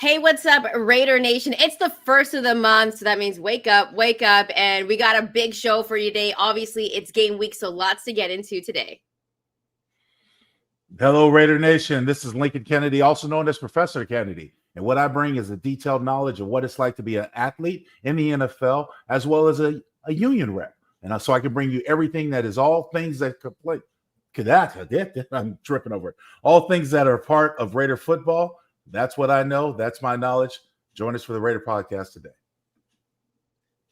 Hey, what's up, Raider Nation? It's the first of the month, so that means wake up, and we got a big show for you today. Obviously, it's game week, so lots to get into today. Hello, Raider Nation. This is Lincoln Kennedy, also known as Professor Kennedy. And what I bring is a detailed knowledge of what it's like to be an athlete in the NFL, as well as a union rep. And so I can bring you everything that is all things that could play. I'm tripping over it. All things that are part of Raider football. That's what I know. That's my knowledge. Join us for the Raider podcast today.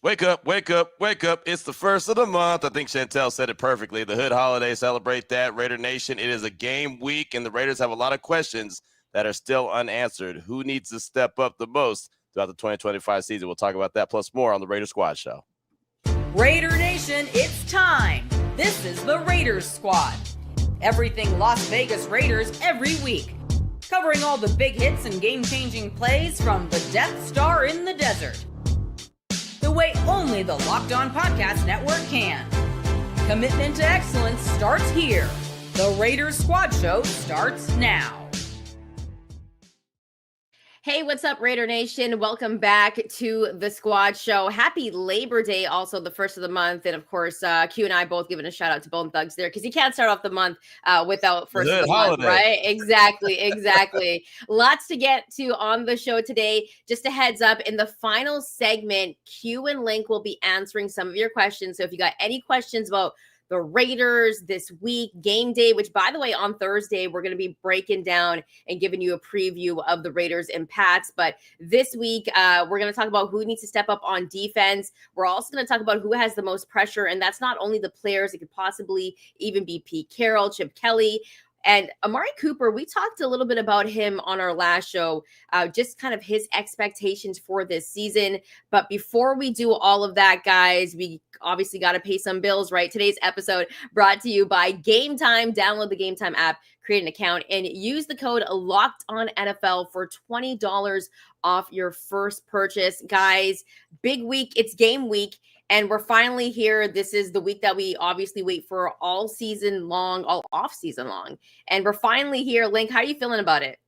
Wake up, wake up, wake up. It's the first of the month. I think Chantel said it perfectly. The Hood holiday, celebrate that. Raider Nation, it is a game week, and the Raiders have a lot of questions that are still unanswered. Who needs to step up the most throughout the 2025 season? We'll talk about that plus more on the Raider Squad Show. Raider Nation, it's time. This is the Raiders Squad. Everything Las Vegas Raiders every week. Covering all the big hits and game-changing plays from the Death Star in the desert. The way only the Locked On Podcast Network can. Commitment to excellence starts here. The Raiders Squad Show starts now. Hey, what's up, Raider Nation? Welcome back to the Squad Show. Happy Labor Day, also the first of the month. And of course, Q and I both giving a shout out to Bone Thugs there because you can't start off the month without first of the month, right? Exactly. Lots to get to on the show today. Just a heads up, in the final segment, Q and Link will be answering some of your questions. So if you got any questions about the Raiders this week, game day, which by the way, on Thursday, we're going to be breaking down and giving you a preview of the Raiders and Pats. But this week, we're going to talk about who needs to step up on defense. We're also going to talk about who has the most pressure. And that's not only the players, it could possibly even be Pete Carroll, Chip Kelly, and Amari Cooper. We talked a little bit about him on our last show, just kind of his expectations for this season. But before we do all of that, guys, we obviously got to pay some bills, right? Today's episode brought to you by Gametime. Download the Gametime app, create an account, and use the code LOCKEDONNFL for $20 off your first purchase. Guys, big week. It's game week. And we're finally here. This is the week that we obviously wait for all season long, all off season long. And we're finally here. Link, how are you feeling about it?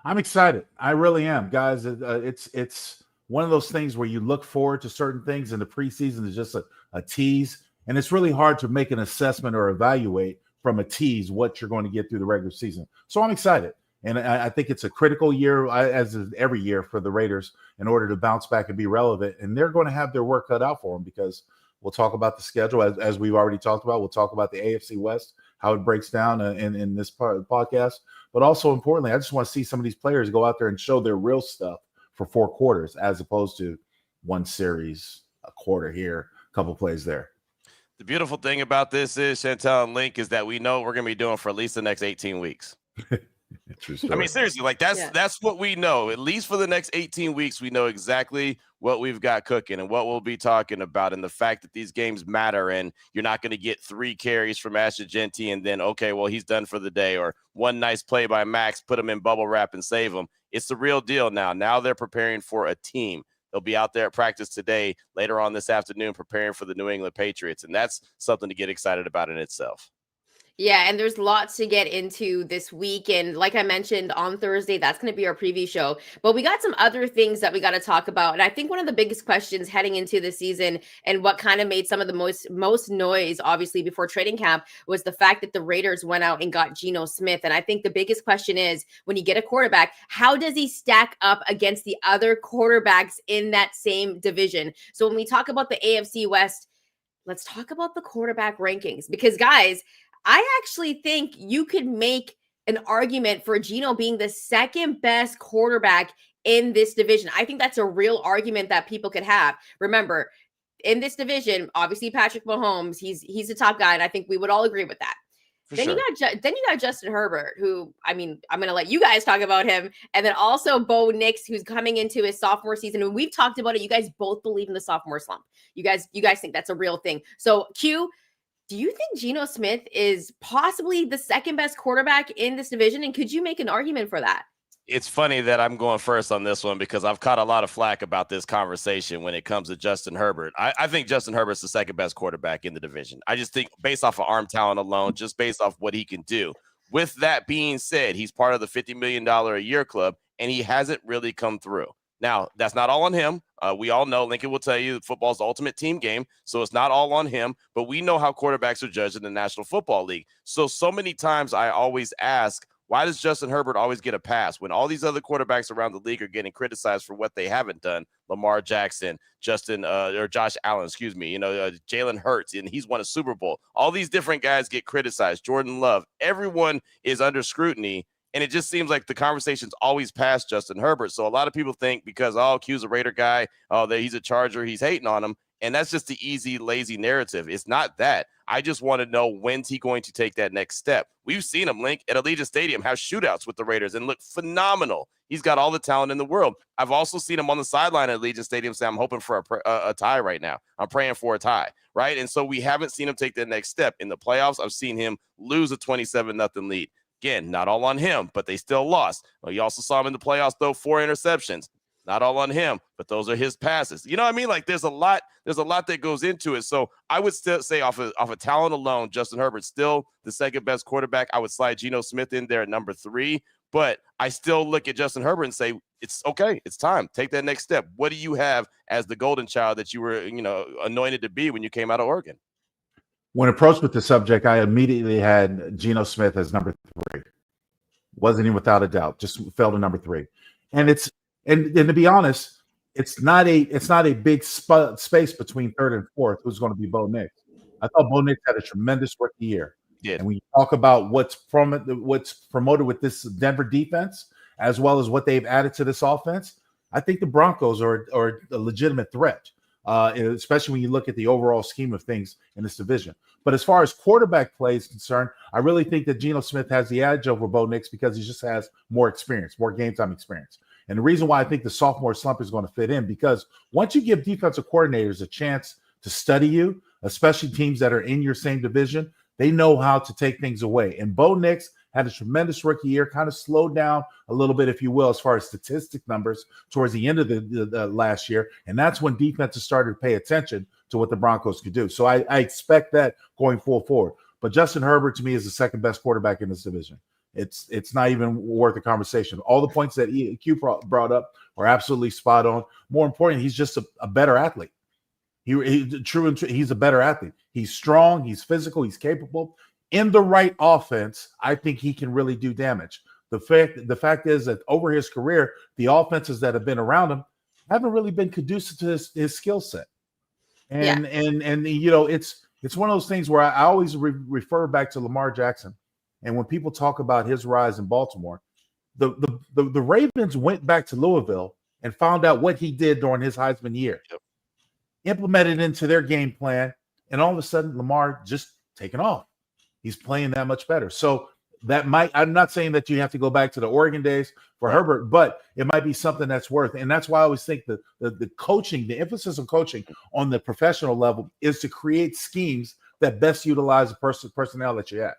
I'm excited. I really am, guys. It's one of those things where you look forward to certain things, and the preseason is just a tease. And it's really hard to make an assessment or evaluate from a tease what you're going to get through the regular season. So I'm excited. And I think it's a critical year, as is every year, for the Raiders in order to bounce back and be relevant. And they're going to have their work cut out for them because we'll talk about the schedule, as we've already talked about. We'll talk about the AFC West, how it breaks down in this part of the podcast. But also importantly, I just want to see some of these players go out there and show their real stuff for 4 quarters as opposed to one series, a quarter here, a couple plays there. The beautiful thing about this is, Chantel and Link, is that we know we're going to be doing for at least the next 18 weeks. True story. I mean, seriously, like that's what we know. At least for the next 18 weeks, we know exactly what we've got cooking and what we'll be talking about, and the fact that these games matter, and you're not going to get 3 carries from Ashton Genty and then, okay, well, he's done for the day, or one nice play by Max, put him in bubble wrap and save him. It's the real deal now. Now they're preparing for a team. They'll be out there at practice today, later on this afternoon, preparing for the New England Patriots, and that's something to get excited about in itself. Yeah, and there's lots to get into this week. And like I mentioned on Thursday, that's going to be our preview show. But we got some other things that we got to talk about. And I think one of the biggest questions heading into the season, and what kind of made some of the most noise, obviously, before training camp, was the fact that the Raiders went out and got Geno Smith. And I think the biggest question is, when you get a quarterback, how does he stack up against the other quarterbacks in that same division? So when we talk about the AFC West, let's talk about the quarterback rankings. Because, guys, I actually think you could make an argument for Geno being the second best quarterback in this division. I think that's a real argument that people could have. Remember, in this division, obviously Patrick Mahomes, he's the top guy, and I think we would all agree with that. Then you got Justin Herbert, who, I mean, I'm going to let you guys talk about him. And then also Bo Nix, who's coming into his sophomore season. And we've talked about it. You guys both believe in the sophomore slump. You guys think that's a real thing. So Q, do you think Geno Smith is possibly the second best quarterback in this division? And could you make an argument for that? It's funny that I'm going first on this one because I've caught a lot of flack about this conversation when it comes to Justin Herbert. I think Justin Herbert's the second best quarterback in the division. I just think based off of arm talent alone, just based off what he can do. With that being said, he's part of the $50 million a year club. and he hasn't really come through. Now, that's not all on him. We all know, Lincoln will tell you, football is the ultimate team game, so it's not all on him, but we know how quarterbacks are judged in the National Football League. So many times I always ask, why does Justin Herbert always get a pass when all these other quarterbacks around the league are getting criticized for what they haven't done? Lamar Jackson, Josh Allen, Jalen Hurts, and he's won a Super Bowl. All these different guys get criticized. Jordan Love, everyone is under scrutiny. And it just seems like the conversation's always past Justin Herbert. So a lot of people think because, Q's a Raider guy, he's a Charger, he's hating on him. And that's just the easy, lazy narrative. It's not that. I just want to know, when's he going to take that next step? We've seen him, Link, at Allegiant Stadium have shootouts with the Raiders and look phenomenal. He's got all the talent in the world. I've also seen him on the sideline at Allegiant Stadium say, I'm hoping for a tie right now. I'm praying for a tie, right? And so we haven't seen him take that next step. In the playoffs, I've seen him lose a 27-0 lead. Again, not all on him, but they still lost. Well, you also saw him in the playoffs, though, 4 interceptions. Not all on him, but those are his passes. You know what I mean? Like, there's a lot that goes into it. So I would still say off of talent alone, Justin Herbert's still the second best quarterback. I would slide Geno Smith in there at number 3, but I still look at Justin Herbert and say, it's okay. It's time. Take that next step. What do you have as the golden child that you were, anointed to be when you came out of Oregon? When approached with the subject, I immediately had Geno Smith as number 3. Wasn't even without a doubt. Just fell to number 3. And and to be honest, it's not a big space between 3rd and 4th. Who's going to be Bo Nix? I thought Bo Nix had a tremendous rookie year. Yeah. And when you talk about what's promoted with this Denver defense, as well as what they've added to this offense, I think the Broncos are a legitimate threat. Especially when you look at the overall scheme of things in this division. But as far as quarterback play is concerned, I really think that Geno Smith has the edge over Bo Nix because he just has more experience, more game time experience. And the reason why I think the sophomore slump is going to fit in, because once you give defensive coordinators a chance to study you, especially teams that are in your same division, they know how to take things away. And Bo Nix had a tremendous rookie year, kind of slowed down a little bit, if you will, as far as statistic numbers towards the end of the last year. And that's when defenses started to pay attention to what the Broncos could do. So I expect that going forward. But Justin Herbert, to me, is the second best quarterback in this division. It's not even worth the conversation. All the points that Q brought up are absolutely spot on. More importantly, he's just a better athlete. He's a better athlete. He's strong. He's physical. He's capable. In the right offense, I think he can really do damage. The fact is that over his career, the offenses that have been around him haven't really been conducive to his skill set. And it's one of those things where I always refer back to Lamar Jackson. And when people talk about his rise in Baltimore, the Ravens went back to Louisville and found out what he did during his Heisman year, implemented into their game plan, and all of a sudden Lamar just taken off. He's playing that much better. So I'm not saying that you have to go back to the Oregon days for Herbert, but it might be something that's worth. And that's why I always think that the coaching, the emphasis of coaching on the professional level is to create schemes that best utilize the personnel that you have.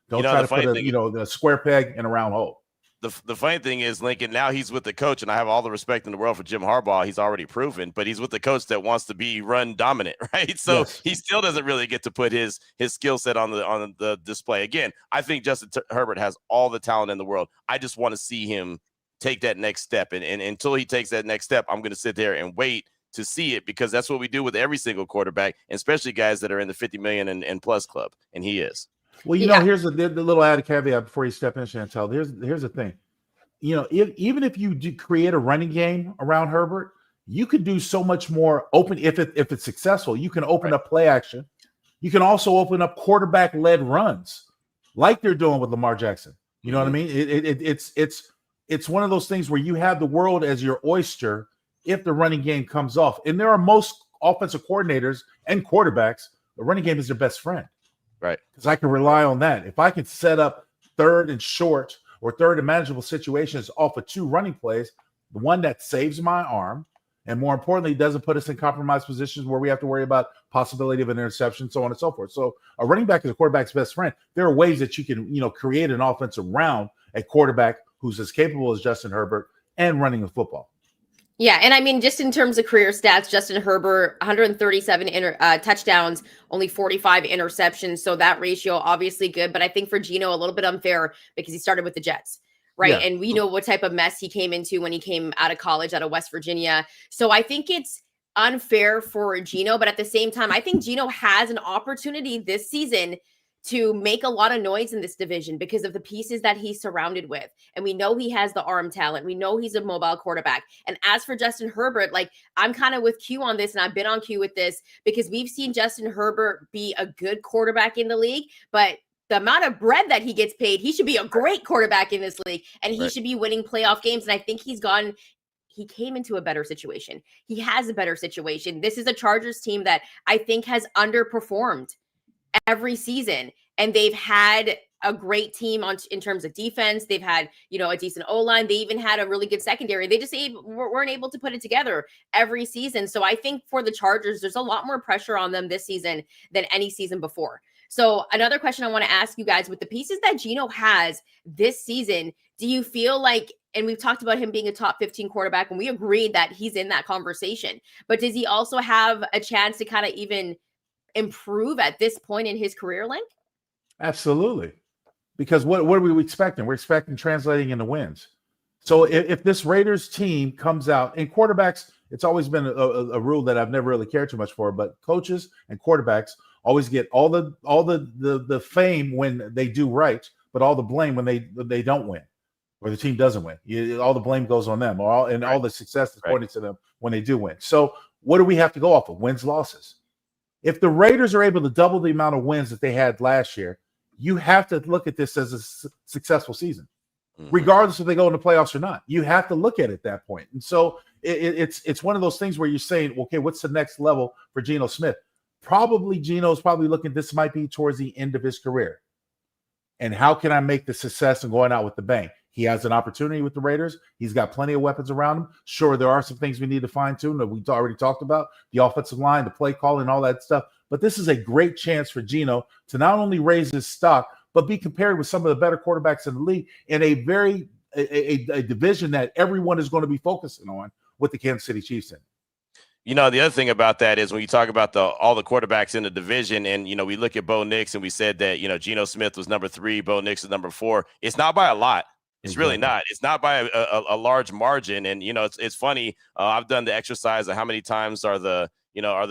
Don't try to put a square peg in a round hole. The funny thing is, Lincoln, now he's with the coach, and I have all the respect in the world for Jim Harbaugh. He's already proven, but he's with the coach that wants to be run dominant, right? So yes. He still doesn't really get to put his skill set on the display. Again, I think Justin Herbert has all the talent in the world. I just want to see him take that next step. And until he takes that next step, I'm going to sit there and wait to see it, because that's what we do with every single quarterback, especially guys that are in the 50 million and plus club, and he is. Well, here's the little added caveat before you step in, Chantel. Here's the thing. Even if you do create a running game around Herbert, you could do so much more open. If it's successful, you can open up play action. You can also open up quarterback-led runs like they're doing with Lamar Jackson. You know what I mean? It's one of those things where you have the world as your oyster if the running game comes off. And there are most offensive coordinators and quarterbacks, the running game is their best friend. Right. Because I can rely on that. If I can set up third and short or third and manageable situations off of 2 running plays, the one that saves my arm, and more importantly, doesn't put us in compromised positions where we have to worry about possibility of an interception, so on and so forth. So a running back is a quarterback's best friend. There are ways that you can, create an offense around a quarterback who's as capable as Justin Herbert and running the football. Yeah, and I mean, just in terms of career stats, Justin Herbert, 137 touchdowns, only 45 interceptions. So that ratio, obviously good. But I think for Geno, a little bit unfair because he started with the Jets, right? Yeah. And we know what type of mess he came into when he came out of college, out of West Virginia. So I think it's unfair for Geno, but at the same time, I think Geno has an opportunity this season to make a lot of noise in this division because of the pieces that he's surrounded with. And we know he has the arm talent. We know he's a mobile quarterback. And as for Justin Herbert, like I'm kind of with Q on this, and I've been on Q with this because we've seen Justin Herbert be a good quarterback in the league, but the amount of bread that he gets paid, he should be a great quarterback in this league, and he should be winning playoff games. And I think he came into a better situation. He has a better situation. This is a Chargers team that I think has underperformed every season, and they've had a great team in terms of defense. They've had, a decent O-line. They even had a really good secondary. They just weren't able to put it together every season. So I think for the Chargers, there's a lot more pressure on them this season than any season before. So another question I want to ask you guys, with the pieces that Geno has this season, do you feel like, and we've talked about him being a top 15 quarterback, and we agreed that he's in that conversation, but does he also have a chance to kind of even improve at this point in his career, Link? Absolutely. Because what are we expecting? We're expecting translating into wins. So if this Raiders team comes out, and quarterbacks, it's always been a rule that I've never really cared too much for, but coaches and quarterbacks always get all the fame when they do right, but all the blame when they don't win or the team doesn't win. All the blame goes on them, all the success is pointed to them when they do win. So what do we have to go off of? Wins, losses. If the Raiders are able to double the amount of wins that they had last year, you have to look at this as a successful season, regardless if they go in the playoffs or not. You have to look at it at that point. And so it's one of those things where you're saying, okay, what's the next level for Geno Smith? Geno's probably looking, this might be towards the end of his career. And how can I make the success and going out with the bang? He has an opportunity with the Raiders. He's got plenty of weapons around him. Sure, there are some things we need to fine tune that we already talked about, the offensive line, the play calling, all that stuff. But this is a great chance for Geno to not only raise his stock, but be compared with some of the better quarterbacks in the league in a division that everyone is going to be focusing on with the Kansas City Chiefs in. The other thing about that is when you talk about all the quarterbacks in the division, and, we look at Bo Nix and we said that, Geno Smith was number 3, Bo Nix is number 4. It's not by a lot. It's really not. It's not by a large margin. And, it's funny. I've done the exercise of how many times are the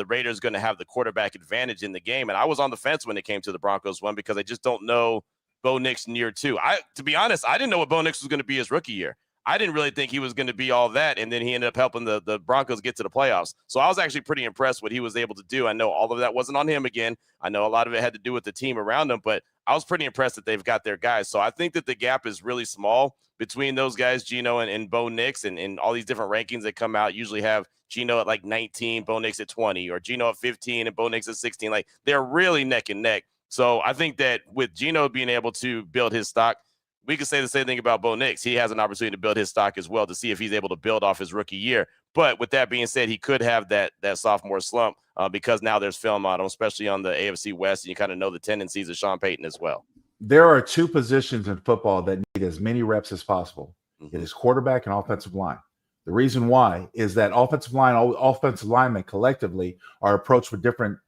Raiders going to have the quarterback advantage in the game. And I was on the fence when it came to the Broncos one because I just don't know Bo Nix in year 2. To be honest, I didn't know what Bo Nix was going to be his rookie year. I didn't really think he was going to be all that. And then he ended up helping the Broncos get to the playoffs. So I was actually pretty impressed what he was able to do. I know all of that wasn't on him again. I know a lot of it had to do with the team around him, but I was pretty impressed that they've got their guys. So I think that the gap is really small between those guys, Geno and Bo Nix, and all these different rankings that come out usually have Geno at like 19, Bo Nix at 20, or Geno at 15 and Bo Nix at 16. Like, they're really neck and neck. So I think that with Geno being able to build his stock, we could say the same thing about Bo Nix. He has an opportunity to build his stock as well to see if he's able to build off his rookie year. But with that being said, he could have that sophomore slump because now there's film on him, especially on the AFC West, and you kind of know the tendencies of Sean Payton as well. There are 2 positions in football that need as many reps as possible. It is quarterback and offensive line. The reason why is that offensive linemen collectively are approached with different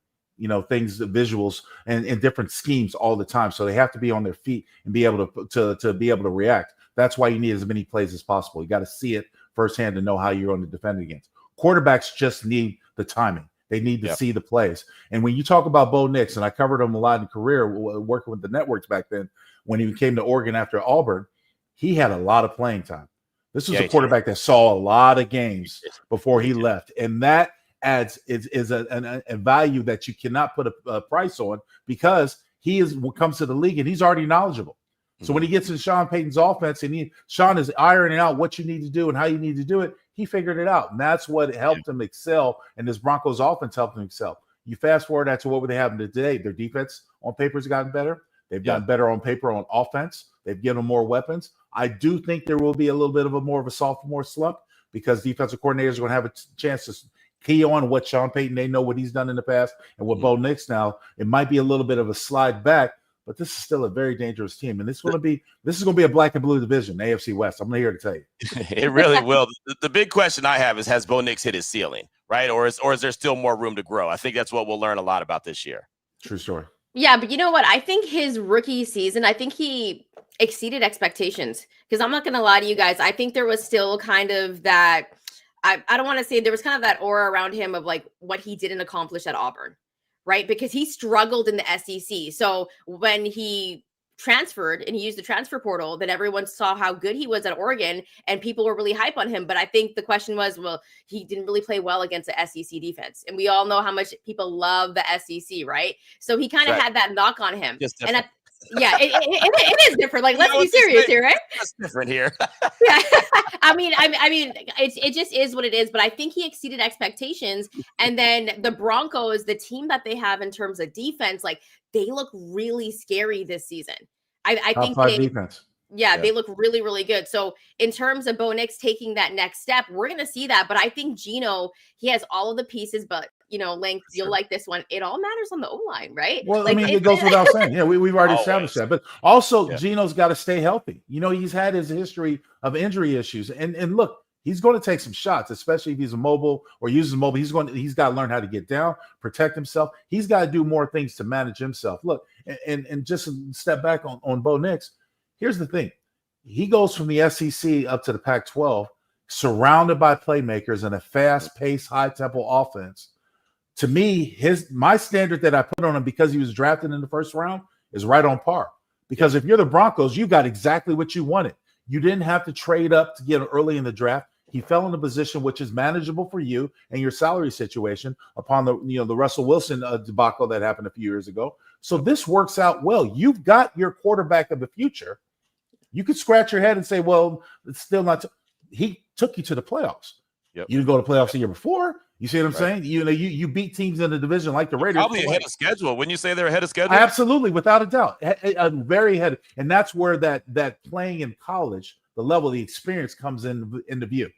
things, visuals and different schemes all the time. So they have to be on their feet and be able to be able to react. That's why you need as many plays as possible. You got to see it firsthand to know how you're going to defend against. Quarterbacks just need the timing. They need to see the plays. And when you talk about Bo Nix, and I covered him a lot in career working with the networks back then, when he came to Oregon after Auburn, he had a lot of playing time. This was a quarterback that saw a lot of games before he left. And that adds is a value that you cannot put a price on because he comes to the league and he's already knowledgeable. So when he gets in Sean Payton's offense and Sean is ironing out what you need to do and how you need to do it, he figured it out. And that's what helped him excel. And this Broncos offense helped him excel. You fast forward that to what they have today. Their defense on paper has gotten better. They've gotten better on paper on offense. They've given them more weapons. I do think there will be a little bit of more of a sophomore slump because defensive coordinators are going to have a chance to key on what Sean Payton, they know what he's done in the past, and what Bo Nix now. It might be a little bit of a slide back, but this is still a very dangerous team. And this is going to be a black and blue division, AFC West. I'm here to tell you. It really will. The big question I have is, has Bo Nix hit his ceiling, right? Or is there still more room to grow? I think that's what we'll learn a lot about this year. True story. Yeah, but you know what? I think his rookie season, I think he exceeded expectations. Because I'm not going to lie to you guys. I think there was still kind of that, I don't want to say there was kind of that aura around him of like what he didn't accomplish at Auburn, right? Because he struggled in the SEC. So when he transferred and he used the transfer portal, then everyone saw how good he was at Oregon and people were really hype on him. But I think the question was, well, he didn't really play well against the SEC defense. And we all know how much people love the SEC, right? So he kind of had that knock on him. Just and it is different. Like, let's be serious here, right? It's different here. Yeah. I mean, it just is what it is. But I think he exceeded expectations. And then the Broncos, the team that they have in terms of defense, like they look really scary this season. I think defense. Yeah, they look really, really good. So in terms of Bo Nix taking that next step, we're going to see that. But I think Geno, he has all of the pieces, but length, you'll like this one. It all matters on the O-line, right? Well, like, it goes without saying. Yeah, we've already established that. But also, Geno's got to stay healthy. He's had his history of injury issues. And look, he's going to take some shots, especially if he's mobile or uses mobile. He's got to learn how to get down, protect himself. He's got to do more things to manage himself. Look, and just step back on Bo Nix. Here's the thing. He goes from the SEC up to the Pac-12, surrounded by playmakers and a fast-paced, high-tempo offense. To me, my standard that I put on him because he was drafted in the first round is right on par. Because if you're the Broncos, you got exactly what you wanted. You didn't have to trade up to get early in the draft. He fell in a position which is manageable for you and your salary situation upon the Russell Wilson debacle that happened a few years ago. So this works out well. You've got your quarterback of the future. You could scratch your head and say, well, it's still not. He took you to the playoffs. Yep. You didn't go to playoffs the year before. You see what I'm saying? You beat teams in the division like the Raiders. Probably ahead of schedule. Wouldn't you say they're ahead of schedule? Absolutely, without a doubt. Very ahead. And that's where that playing in college, the level of the experience comes into view.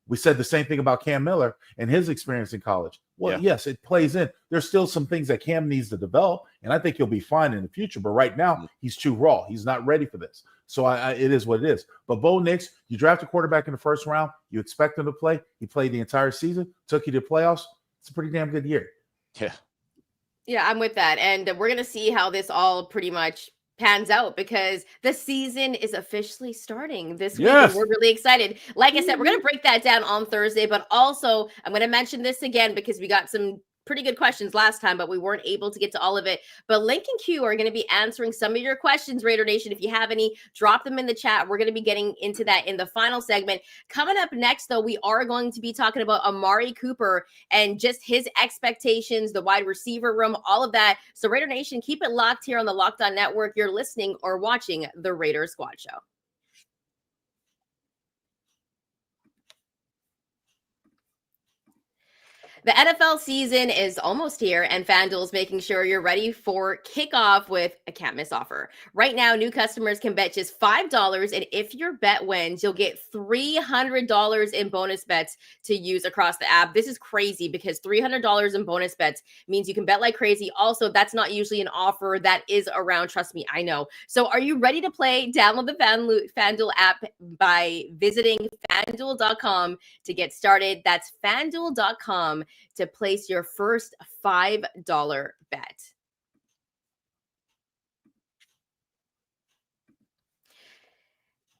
We said the same thing about Cam Miller and his experience in college. Well, yes, it plays in. There's still some things that Cam needs to develop, and I think he'll be fine in the future. But right now, he's too raw. He's not ready for this. So it is what it is. But Bo Nix, you draft a quarterback in the first round. You expect him to play. He played the entire season, took you to playoffs. It's a pretty damn good year. Yeah. Yeah, I'm with that. And we're going to see how this all pretty much pans out because the season is officially starting this week. And we're really excited. Like I said, we're going to break that down on Thursday, but also I'm going to mention this again because we got some pretty good questions last time, but we weren't able to get to all of it. But Link and Q are going to be answering some of your questions, Raider Nation. If you have any, drop them in the chat. We're going to be getting into that in the final segment. Coming up next, though, we are going to be talking about Amari Cooper and just his expectations, the wide receiver room, all of that. So Raider Nation, keep it locked here on the Locked On Network. You're listening or watching the Raider Squad Show. The NFL season is almost here, and FanDuel is making sure you're ready for kickoff with a can't-miss offer. Right now, new customers can bet just $5, and if your bet wins, you'll get $300 in bonus bets to use across the app. This is crazy because $300 in bonus bets means you can bet like crazy. Also, that's not usually an offer that is around. Trust me, I know. So are you ready to play? Download the FanDuel app by visiting FanDuel.com to get started. That's FanDuel.com to place your first $5 bet.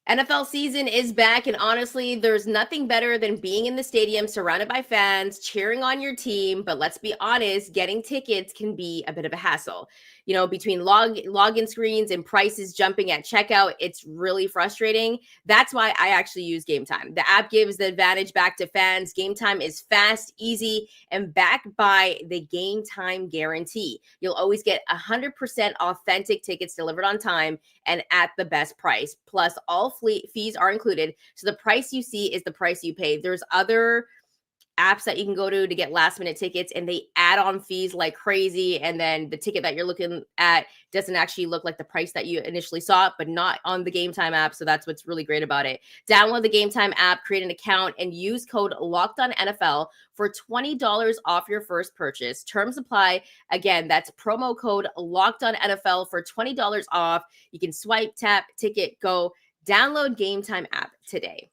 NFL season is back, and honestly, there's nothing better than being in the stadium surrounded by fans cheering on your team. But let's be honest, getting tickets can be a bit of a hassle. Between login screens and prices jumping at checkout, it's really frustrating. That's why I actually use Gametime. The app gives the advantage back to fans. Gametime is fast, easy, and backed by the Gametime guarantee. You'll always get 100% authentic tickets delivered on time and at the best price. Plus, all fees are included. So the price you see is the price you pay. There's other apps that you can go to get last minute tickets, and they add on fees like crazy. And then the ticket that you're looking at doesn't actually look like the price that you initially saw, but not on the Gametime app. So that's what's really great about it. Download the Gametime app, create an account, and use code LOCKEDONNFL for $20 off your first purchase. Terms apply. Again, that's promo code LOCKEDONNFL for $20 off. You can swipe, tap, ticket, go. Download Gametime app today.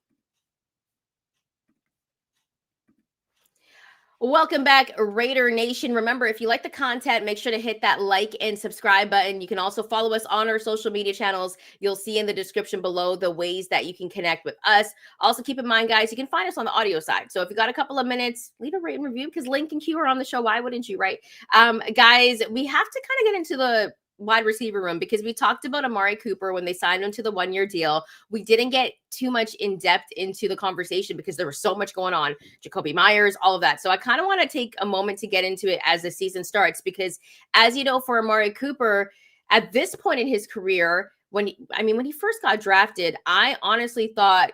Welcome back, Raider Nation. Remember, if you like the content, make sure to hit that like and subscribe button. You can also follow us on our social media channels. You'll see in the description below the ways that you can connect with us. Also, keep in mind, guys, you can find us on the audio side. So if you got a couple of minutes, leave a rate and review because Link and Q are on the show. Why wouldn't you, right? Guys, we have to kind of get into the wide receiver room because we talked about Amari Cooper when they signed him to the 1-year deal. We didn't get too much in depth into the conversation because there was so much going on. Jakobi Meyers, all of that. So I kind of want to take a moment to get into it as the season starts because, as you know, for Amari Cooper, at this point in his career, when he first got drafted, I honestly thought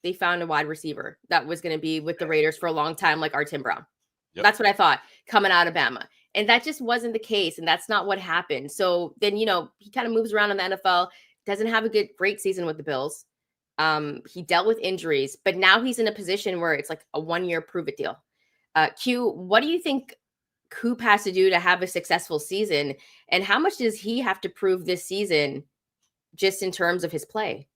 they found a wide receiver that was going to be with the Raiders for a long time, like our Tim Brown. Yep. That's what I thought coming out of Bama. And that just wasn't the case. And that's not what happened. So then, he kind of moves around in the NFL, doesn't have a great season with the Bills. He dealt with injuries, but now he's in a position where it's like a 1-year prove it deal. Q, what do you think Coop has to do to have a successful season? And how much does he have to prove this season just in terms of his play?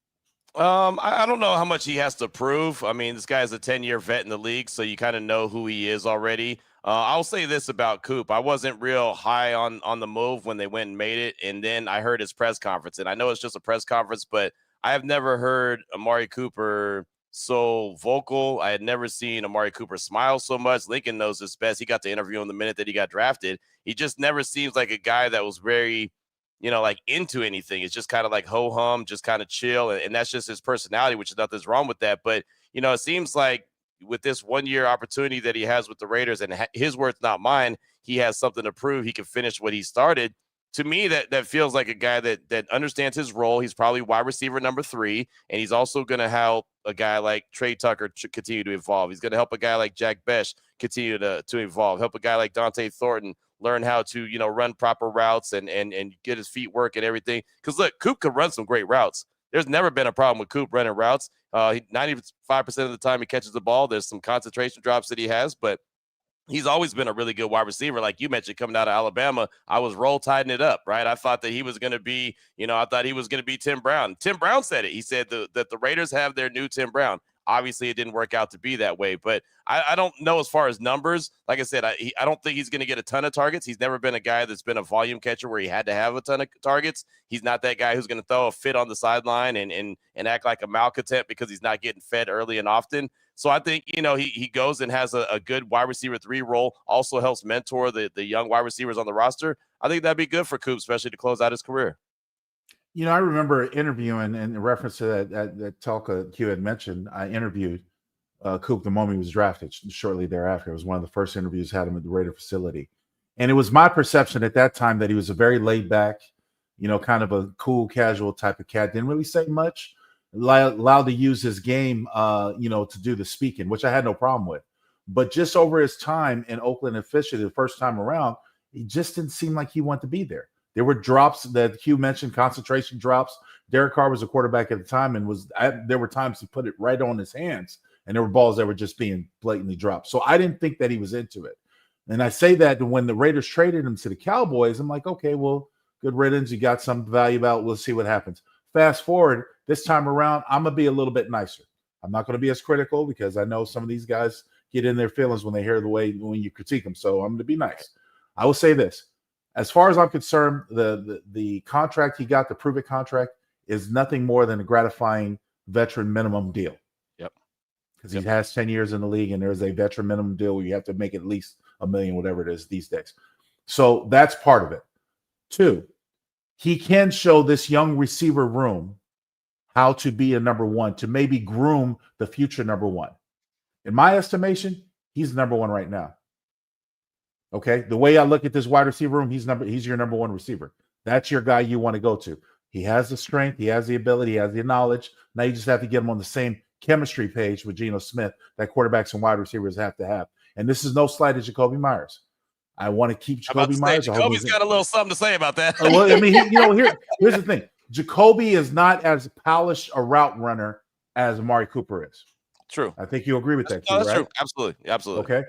I don't know how much he has to prove. I mean, this guy's a 10-year vet in the league, so you kind of know who he is already. I'll say this about Coop. I wasn't real high on the move when they went and made it, and then I heard his press conference, and I know it's just a press conference, but I have never heard Amari Cooper so vocal. I had never seen Amari Cooper smile so much. Lincoln knows this best. He got to interview him the minute that he got drafted. He just never seems like a guy that was very like into anything. It's just kind of like ho-hum, just kind of chill. And that's just his personality, which is nothing's wrong with that. But, it seems like with this 1-year opportunity that he has with the Raiders, and his words, not mine, he has something to prove. He can finish what he started. To me, that feels like a guy that understands his role. He's probably wide receiver number 3, and he's also going to help a guy like Trey Tucker continue to evolve. He's going to help a guy like Jack Besh continue to evolve, help a guy like Dante Thornton learn how to, run proper routes and get his feet work and everything. Because, look, Coop could run some great routes. There's never been a problem with Coop running routes. 95% of the time he catches the ball. There's some concentration drops that he has, but he's always been a really good wide receiver. Like you mentioned, coming out of Alabama, I was roll tiding it up, right? I thought that he was going to be, I thought he was going to be Tim Brown. Tim Brown said it. He said that the Raiders have their new Tim Brown. Obviously, it didn't work out to be that way, but I don't know as far as numbers. Like I said, I don't think he's going to get a ton of targets. He's never been a guy that's been a volume catcher where he had to have a ton of targets. He's not that guy who's going to throw a fit on the sideline and act like a malcontent because he's not getting fed early and often. So I think, he goes and has a good wide receiver 3 role, also helps mentor the young wide receivers on the roster. I think that'd be good for Coop, especially to close out his career. I remember interviewing, and in reference to that talk Q had mentioned, I interviewed Coop the moment he was drafted shortly thereafter. It was one of the first interviews I had him at the Raider facility. And it was my perception at that time that he was a very laid back, kind of a cool, casual type of cat. Didn't really say much, allowed to use his game, to do the speaking, which I had no problem with. But just over his time in Oakland officially the first time around, he just didn't seem like he wanted to be there. There were drops that Q mentioned, concentration drops. Derek Carr was a quarterback at the time, and there were times he put it right on his hands, and there were balls that were just being blatantly dropped. So I didn't think that he was into it. And I say that when the Raiders traded him to the Cowboys, I'm like, okay, well, good riddance. You got some value out. We'll see what happens. Fast forward, this time around, I'm going to be a little bit nicer. I'm not going to be as critical because I know some of these guys get in their feelings when they hear the way when you critique them. So I'm going to be nice. I will say this. As far as I'm concerned, the contract he got, the prove it contract, is nothing more than a gratifying veteran minimum deal. Yep. Because he has 10 years in the league, and there's a veteran minimum deal where you have to make at least $1 million, whatever it is these days. So that's part of it. 2, he can show this young receiver room how to be a number 1, to maybe groom the future number 1. In my estimation, he's number 1 right now. Okay, the way I look at this wide receiver room, he's your number 1 receiver. That's your guy you want to go to. He has the strength, he has the ability, he has the knowledge. Now you just have to get him on the same chemistry page with Geno Smith that quarterbacks and wide receivers have to have. And this is no slight to Jakobi Meyers. I want to keep Jakobi Meyers. Jacoby's got a little something to say about that. Well, I mean, here's the thing. Jakobi is not as polished a route runner as Amari Cooper is. True. I think you agree with that. That's right? true. Absolutely. Okay.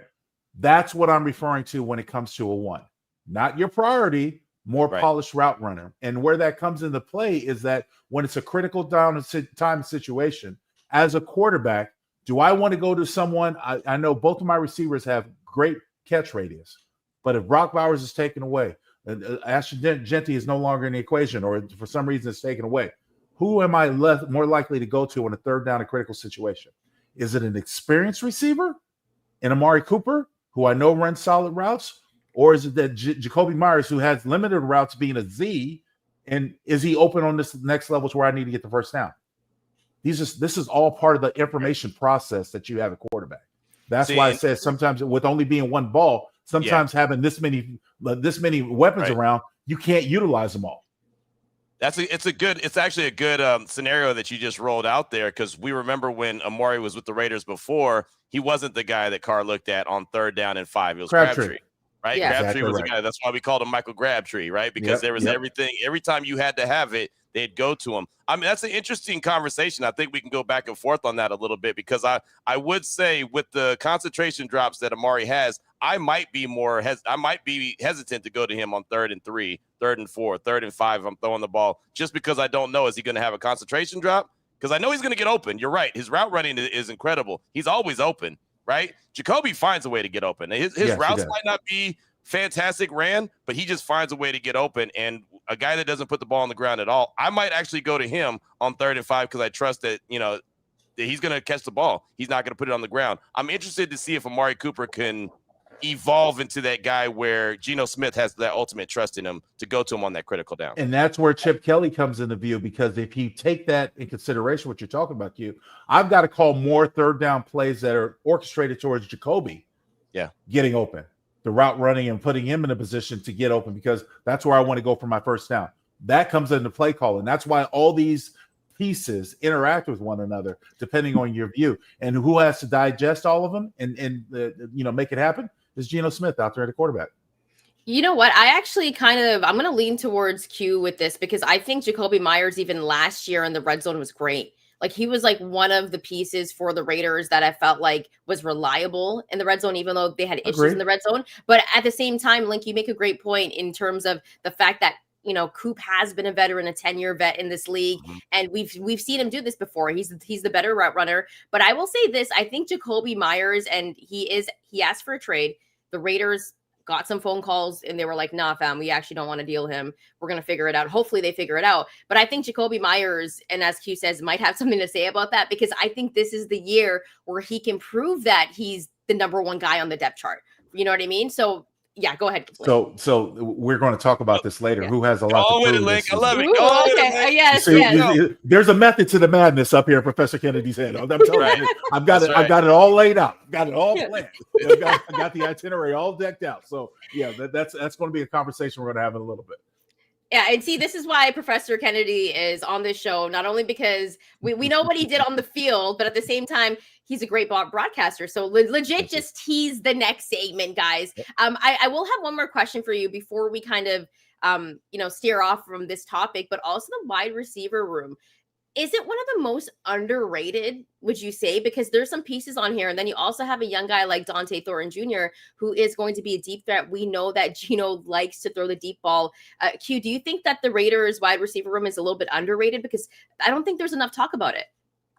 That's what I'm referring to when it comes to a 1. Not your priority, more polished route runner. And where that comes into play is that when it's a critical time situation, as a quarterback, do I want to go to someone? I know both of my receivers have great catch radius. But if Brock Bowers is taken away, Ashton Genty is no longer in the equation, or for some reason it's taken away, who am I more likely to go to in a third down, a critical situation? Is it an experienced receiver in Amari Cooper, who I know runs solid routes? Or is it that Jakobi Meyers, who has limited routes being a Z, and is he open on this next level to where I need to get the first down? This is all part of the information process that you have at quarterback. That's why I said sometimes with only being one ball, sometimes having this many weapons around, you can't utilize them all. It's actually a good scenario that you just rolled out there, because we remember when Amari was with the Raiders before, he wasn't the guy that Carr looked at on 3rd down and 5. It was Crabtree. Right? Yeah. Crabtree was the guy. That's why we called him Michael Crabtree, right? Because there was everything. Every time you had to have it, they'd go to him. I mean, that's an interesting conversation. I think we can go back and forth on that a little bit, because I would say with the concentration drops that Amari has, I might be hesitant to go to him on 3rd and 3, 3rd and 4, 3rd and 5. I'm throwing the ball just because I don't know, is he going to have a concentration drop? Because I know he's going to get open. You're right. His route running is incredible. He's always open. Right? Jakobi finds a way to get open. His routes might not be fantastic ran, but he just finds a way to get open. And a guy that doesn't put the ball on the ground at all, I might actually go to him on 3rd and 5 because I trust that, that he's going to catch the ball. He's not going to put it on the ground. I'm interested to see if Amari Cooper can evolve into that guy where Geno Smith has that ultimate trust in him to go to him on that critical down. And that's where Chip Kelly comes into view, because if you take that in consideration, what you're talking about, I've got to call more 3rd down plays that are orchestrated towards Jakobi getting open, the route running and putting him in a position to get open, because that's where I want to go for my first down. That comes into play calling. That's why all these pieces interact with one another depending on your view. And who has to digest all of them and make it happen is Geno Smith out there at a quarterback. You know what? I actually I'm going to lean towards Q with this, because I think Jakobi Meyers, even last year in the red zone, was great. Like, he was like one of the pieces for the Raiders that I felt like was reliable in the red zone, even though they had issues in the red zone. But at the same time, Link, you make a great point in terms of the fact that, Coop has been a veteran, a 10-year vet in this league. And we've seen him do this before. He's the better route runner. But I will say this, I think Jakobi Meyers, and he asked for a trade. The Raiders got some phone calls and they were like, nah, fam, we actually don't want to deal him. We're going to figure it out. Hopefully they figure it out. But I think Jakobi Meyers, and as Q says, might have something to say about that, because I think this is the year where he can prove that he's the number one guy on the depth chart. You know what I mean? So yeah, go ahead. So we're going to talk about this later. Who has a lot to prove? Link. I love it. Okay. Yes. There's a method to the madness up here in Professor Kennedy's head. I'm telling you, I've got it. I've got it all laid out. Got it all planned. I got the itinerary all decked out. So yeah, that's going to be a conversation we're going to have in a little bit. Yeah, and see, this is why Professor Kennedy is on this show, not only because we know what he did on the field, but at the same time, he's a great broadcaster. So legit just tease the next segment, guys. I will have one more question for you before we kind of, steer off from this topic, but also the wide receiver room. Is it one of the most underrated, would you say? Because there's some pieces on here. And then you also have a young guy like Dante Thornton Jr., who is going to be a deep threat. We know that Geno likes to throw the deep ball. Q, do you think that the Raiders wide receiver room is a little bit underrated? Because I don't think there's enough talk about it.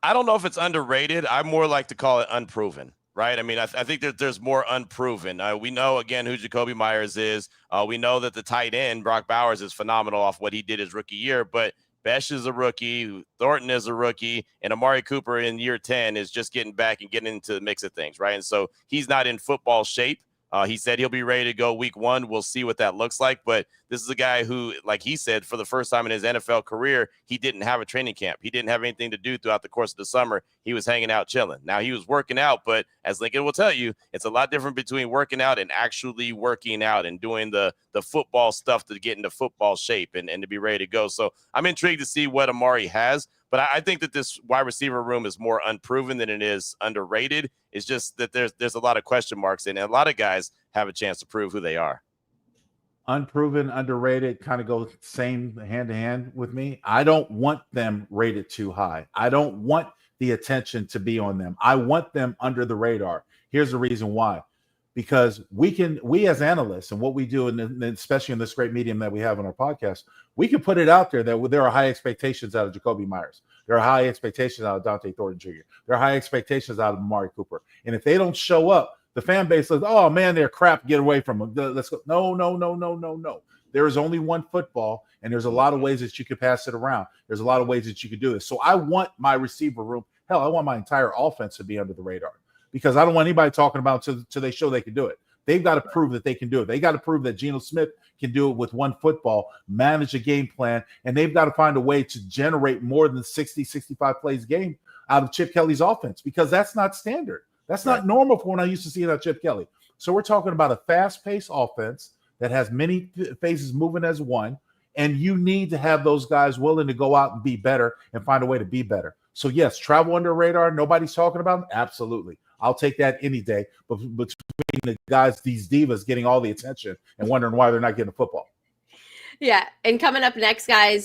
I don't know if it's underrated. I more like to call it unproven. Right. I mean, I think that there's more unproven. We know, again, who Jakobi Meyers is. We know that the tight end, Brock Bowers, is phenomenal off what he did his rookie year. But Besh is a rookie, Thornton is a rookie, and Amari Cooper in year 10 is just getting back and getting into the mix of things, right? And so he's not in football shape. He said he'll be ready to go week 1. We'll see what that looks like. But this is a guy who, like he said, for the first time in his NFL career, he didn't have a training camp. He didn't have anything to do throughout the course of the summer. He was hanging out, chilling. Now, he was working out, but as Lincoln will tell you, it's a lot different between working out and actually working out and doing the football stuff to get into football shape and to be ready to go. So I'm intrigued to see what Amari has. But I think that this wide receiver room is more unproven than it is underrated. It's just that there's a lot of question marks, and a lot of guys have a chance to prove who they are. Unproven, underrated kind of go same hand to hand with me. I don't want them rated too high. I don't want the attention to be on them. I want them under the radar. Here's the reason why. Because we as analysts, and what we do, and especially in this great medium that we have on our podcast, we can put it out there that there are high expectations out of Jakobi Meyers. There are high expectations out of Dante Thornton Jr. There are high expectations out of Amari Cooper. And if they don't show up The fan base says, "Oh man, they're crap. Get away from them. Let's go." No. There is only one football, and there's a lot of ways that you could pass it around. There's a lot of ways that you could do this. So I want my receiver room. Hell, I want my entire offense to be under the radar because I don't want anybody talking about till they show they can do it. They've got to prove that they can do it. They got to prove that Geno Smith can do it with one football, manage a game plan, and they've got to find a way to generate more than 60, 65 plays a game out of Chip Kelly's offense because that's not standard. That's not normal for when I used to see it out Chip Kelly. So we're talking about a fast-paced offense that has many phases moving as one, and you need to have those guys willing to go out and be better and find a way to be better. So, yes, travel under radar, nobody's talking about them? Absolutely. I'll take that any day. But between the guys, these divas getting all the attention and wondering why they're not getting the football. Yeah, and coming up next, guys,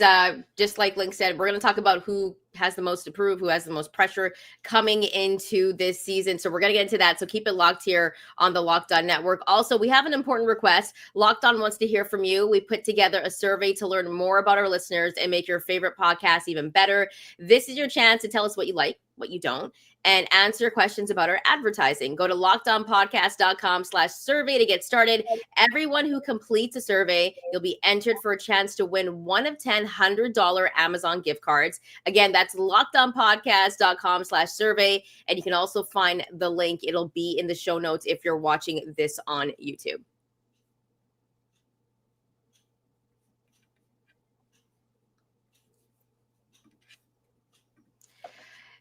just like Link said, we're going to talk about who has the most to prove, who has the most pressure coming into this season. So we're going to get into that. So keep it locked here on the Locked On Network. Also, we have an important request. Locked On wants to hear from you. We put together a survey to learn more about our listeners and make your favorite podcast even better. This is your chance to tell us what you like, what you don't, and answer questions about our advertising. Go to lockedonpodcast.com/survey to get started. Everyone who completes a survey, you'll be entered for a chance to win one of 10 $100 Amazon gift cards. Again, that's lockedonpodcast.com/survey. And you can also find the link. It'll be in the show notes if you're watching this on YouTube.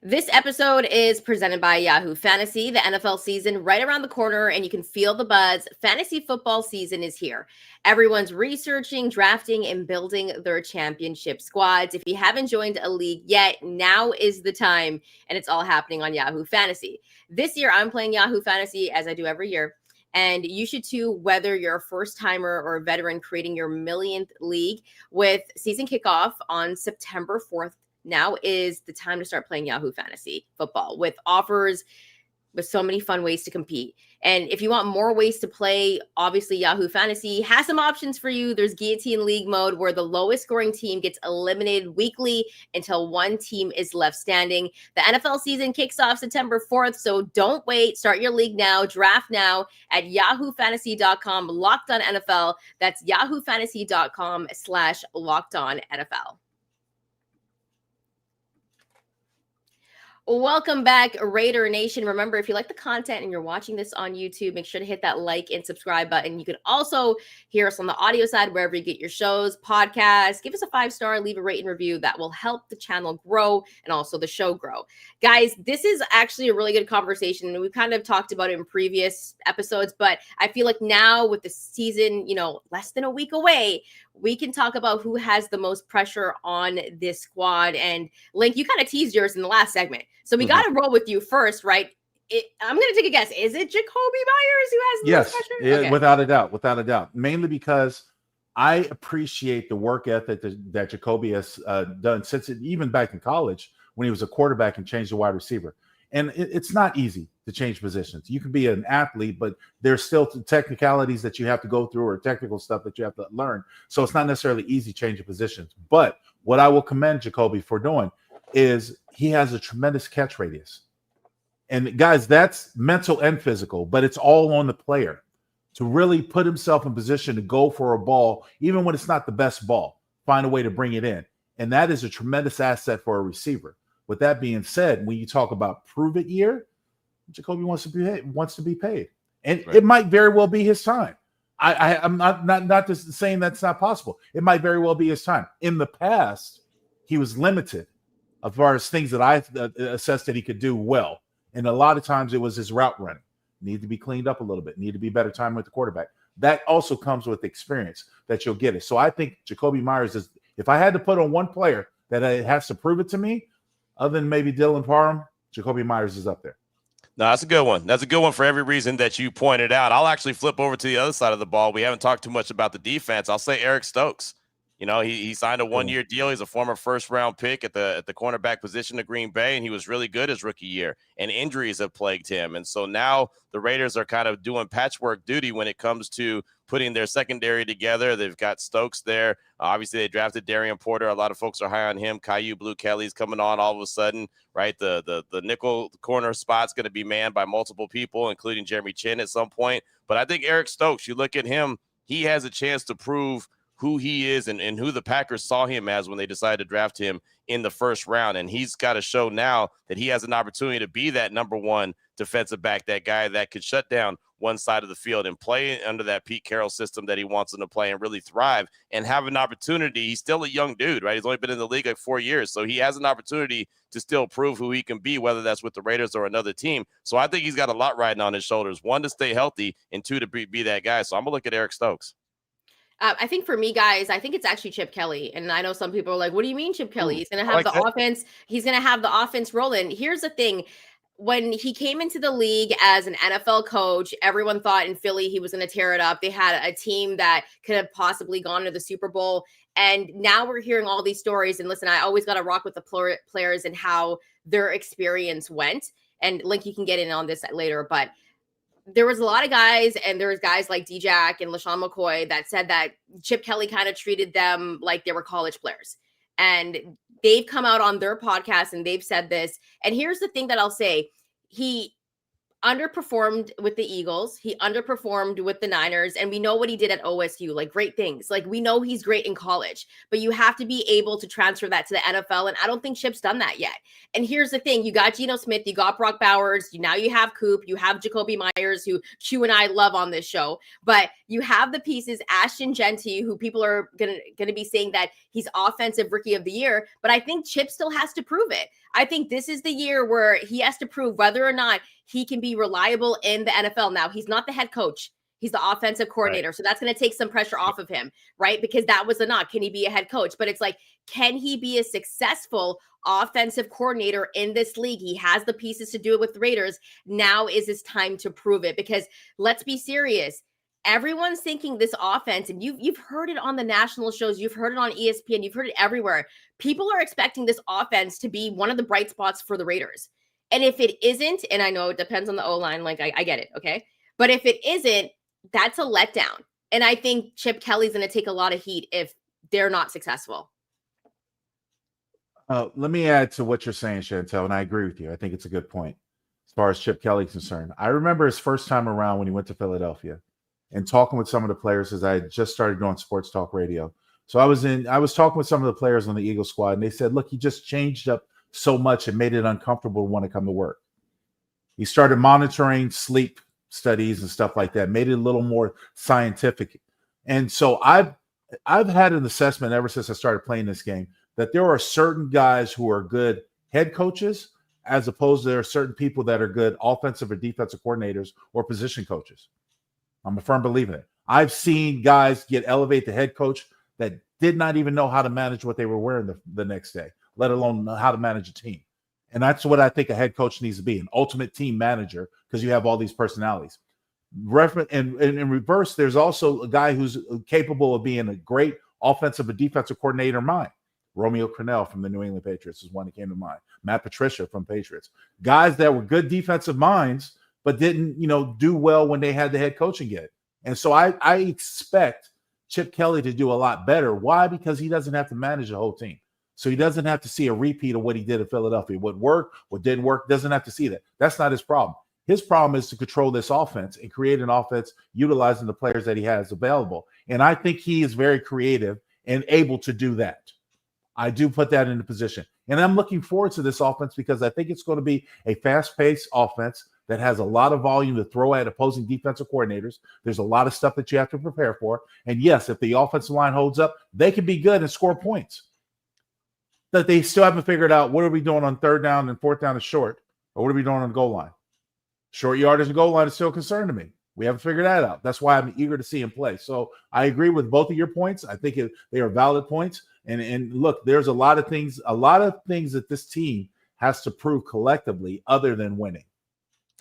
This episode is presented by Yahoo Fantasy. The NFL season right around the corner, and you can feel the buzz. Fantasy football season is here. Everyone's researching, drafting, and building their championship squads. If you haven't joined a league yet, now is the time, and it's all happening on Yahoo Fantasy. This year, I'm playing Yahoo Fantasy as I do every year, and you should too, whether you're a first-timer or a veteran creating your millionth league. With season kickoff on September 4th, now is the time to start playing Yahoo Fantasy football with offers, with so many fun ways to compete. And if you want more ways to play, obviously Yahoo Fantasy has some options for you. There's Guillotine League mode where the lowest scoring team gets eliminated weekly until one team is left standing. The NFL season kicks off September 4th, so don't wait. Start your league now. Draft now at yahoofantasy.com. Locked on NFL. That's yahoofantasy.com/locked on NFL. Welcome back, Raider Nation. Remember, if you like the content and you're watching this on YouTube, make sure to hit that like and subscribe button. You can also hear us on the audio side, wherever you get your shows, podcasts. Give us a 5-star, leave a rate and review. That will help the channel grow and also the show grow. Guys, this is actually a really good conversation, and we've kind of talked about it in previous episodes, but I feel like now with the season, less than a week away, we can talk about who has the most pressure on this squad. And Link, you kind of teased yours in the last segment. So we got to roll with you first, right? I'm going to take a guess. Is it Jakobi Meyers who has the most pressure? Yes, okay. without a doubt. Mainly because I appreciate the work ethic that Jakobi has done since even back in college when he was a quarterback and changed to wide receiver. And it's not easy to change positions. You can be an athlete, but there's still technicalities that you have to go through or technical stuff that you have to learn. So it's not necessarily easy changing positions. But what I will commend Jakobi for doing is he has a tremendous catch radius. And guys, that's mental and physical, but it's all on the player to really put himself in position to go for a ball, even when it's not the best ball, find a way to bring it in. And that is a tremendous asset for a receiver. With that being said, when you talk about prove it year, Jakobi wants to be paid, and It might very well be his time. I'm not just saying that's not possible. It might very well be his time. In the past, he was limited as far as things that I assessed that he could do well, and a lot of times it was his route running. Need to be cleaned up a little bit. Need to be better time with the quarterback. That also comes with experience that you'll get it. So I think Jakobi Meyers is. If I had to put on one player that has to prove it to me, other than maybe Dylan Parham, Jakobi Meyers is up there. No, that's a good one. That's a good one for every reason that you pointed out. I'll actually flip over to the other side of the ball. We haven't talked too much about the defense. I'll say Eric Stokes. He signed a 1-year deal. He's a former first-round pick at the cornerback position of Green Bay, and he was really good his rookie year. And injuries have plagued him. And so now the Raiders are kind of doing patchwork duty when it comes to putting their secondary together. They've got Stokes there. Obviously, they drafted Darian Porter. A lot of folks are high on him. Caillou Blue Kelly's coming on all of a sudden, right? The nickel corner spot's going to be manned by multiple people, including Jeremy Chin at some point. But I think Eric Stokes, you look at him, he has a chance to prove who he is and who the Packers saw him as when they decided to draft him in the first round. And he's got to show now that he has an opportunity to be that number one defensive back, that guy that could shut down one side of the field and play under that Pete Carroll system that he wants him to play and really thrive and have an opportunity. He's still a young dude, right? He's only been in the league like 4 years. So he has an opportunity to still prove who he can be, whether that's with the Raiders or another team. So I think he's got a lot riding on his shoulders. One, to stay healthy, and two, to be that guy. So I'm going to look at Eric Stokes. I think for me, guys, I think it's actually Chip Kelly. And I know some people are like, what do you mean Chip Kelly? He's going to have the offense. He's going to have the offense rolling. Here's the thing. When he came into the league as an NFL coach, everyone thought in Philly he was going to tear it up. They had a team that could have possibly gone to the Super Bowl. And now we're hearing all these stories. And listen, I always got to rock with the players and how their experience went. And Link, you can get in on this later, but there was a lot of guys, and there was guys like D-Jack and LaShawn McCoy that said that Chip Kelly kind of treated them like they were college players. And they've come out on their podcast and they've said this. And here's the thing that I'll say. He underperformed with the Eagles. He underperformed with the Niners. And we know what he did at OSU, like great things. Like we know he's great in college, but you have to be able to transfer that to the NFL. And I don't think Chip's done that yet. And here's the thing. You got Geno Smith, you got Brock Bowers. Now you have Coop, you have Jakobi Meyers, who Q and I love on this show, but you have the pieces, Ashton Genty, who people are going to be saying that he's offensive rookie of the year. But I think Chip still has to prove it. I think this is the year where he has to prove whether or not he can be reliable in the NFL. Now, he's not the head coach. He's the offensive coordinator. Right. So that's going to take some pressure off of him, right? Because that was the knock. Can he be a head coach? But it's like, can he be a successful offensive coordinator in this league? He has the pieces to do it with the Raiders. Now is his time to prove it, because let's be serious. Everyone's thinking this offense, and you've heard it on the national shows, you've heard it on ESPN, you've heard it everywhere. People are expecting this offense to be one of the bright spots for the Raiders. And if it isn't, and I know it depends on the O-line, like I get it, okay? But if it isn't, that's a letdown. And I think Chip Kelly's going to take a lot of heat if they're not successful. Let me add to what you're saying, Chantel, and I agree with you. I think it's a good point as far as Chip Kelly's concerned. I remember his first time around when he went to Philadelphia and talking with some of the players, as I had just started doing sports talk radio. So I was talking with some of the players on the Eagle squad, and they said, look, he just changed up so much and made it uncomfortable to want to come to work. He started monitoring sleep studies and stuff like that, made it a little more scientific. And so I've had an assessment ever since I started playing this game that there are certain guys who are good head coaches as opposed to there are certain people that are good offensive or defensive coordinators or position coaches. I'm a firm believer in it. I've seen guys get elevated to head coach that did not even know how to manage what they were wearing the next day, let alone know how to manage a team. And that's what I think a head coach needs to be, an ultimate team manager, because you have all these personalities. And in reverse, there's also a guy who's capable of being a great offensive and defensive coordinator mind. Romeo Crennel from the New England Patriots is one that came to mind. Matt Patricia from Patriots. Guys that were good defensive minds, but didn't, do well when they had the head coaching gig. And so I expect Chip Kelly to do a lot better. Why? Because he doesn't have to manage the whole team. So he doesn't have to see a repeat of what he did in Philadelphia. What worked, what didn't work, doesn't have to see that. That's not his problem. His problem is to control this offense and create an offense utilizing the players that he has available. And I think he is very creative and able to do that. I do put that in the position. And I'm looking forward to this offense because I think it's going to be a fast-paced offense that has a lot of volume to throw at opposing defensive coordinators. There's a lot of stuff that you have to prepare for. And yes, if the offensive line holds up, they can be good and score points. That they still haven't figured out what are we doing on third down and fourth down is short, or what are we doing on the goal line? Short yardage and goal line is still a concern to me. We haven't figured that out. That's why I'm eager to see him play. So I agree with both of your points. I think they are valid points. And look, there's a lot of things that this team has to prove collectively other than winning.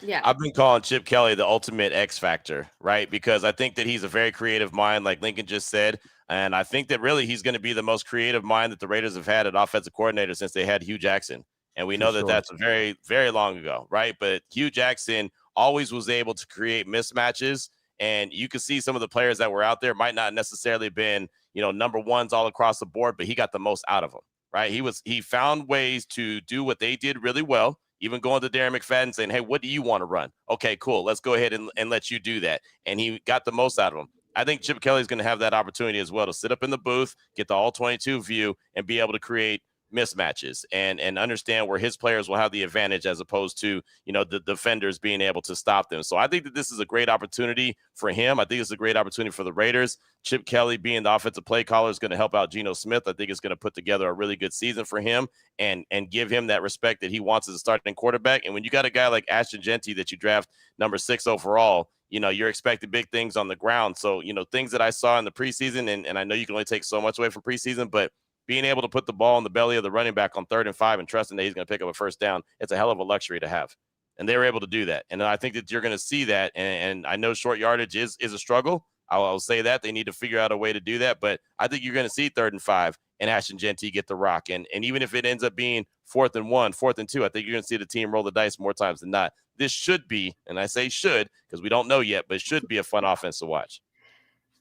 Yeah. I've been calling Chip Kelly the ultimate X factor, right? Because I think that he's a very creative mind, like Lincoln just said. And I think that really he's going to be the most creative mind that the Raiders have had at offensive coordinator since they had Hugh Jackson. And we know that that's very, very long ago, right? But Hugh Jackson always was able to create mismatches And you can see some of the players that were out there might not necessarily been, number ones all across the board, but he got the most out of them, right? He found ways to do what they did really well, even going to Darren McFadden saying, hey, what do you want to run? Okay, cool. Let's go ahead and let you do that. And he got the most out of them. I think Chip Kelly's going to have that opportunity as well to sit up in the booth, get the all-22 view, and be able to create mismatches and understand where his players will have the advantage as opposed to, the defenders being able to stop them. So I think that this is a great opportunity for him. I think it's a great opportunity for the Raiders. Chip Kelly being the offensive play caller is going to help out Geno Smith. I think it's going to put together a really good season for him and give him that respect that he wants as a starting quarterback. And when you got a guy like Ashton Genty that you draft number 6 overall, you're expecting big things on the ground. So, things that I saw in the preseason, and I know you can only take so much away from preseason, but being able to put the ball in the belly of the running back on 3rd and 5 and trusting that he's going to pick up a first down, it's a hell of a luxury to have. And they were able to do that. And I think that you're going to see that. And I know short yardage is a struggle. I'll say that. They need to figure out a way to do that. But I think you're going to see 3rd and 5 and Ashton Genty get the rock. And even if it ends up being 4th and 1, 4th and 2, I think you're going to see the team roll the dice more times than not. This should be, and I say should because we don't know yet, but it should be a fun offense to watch.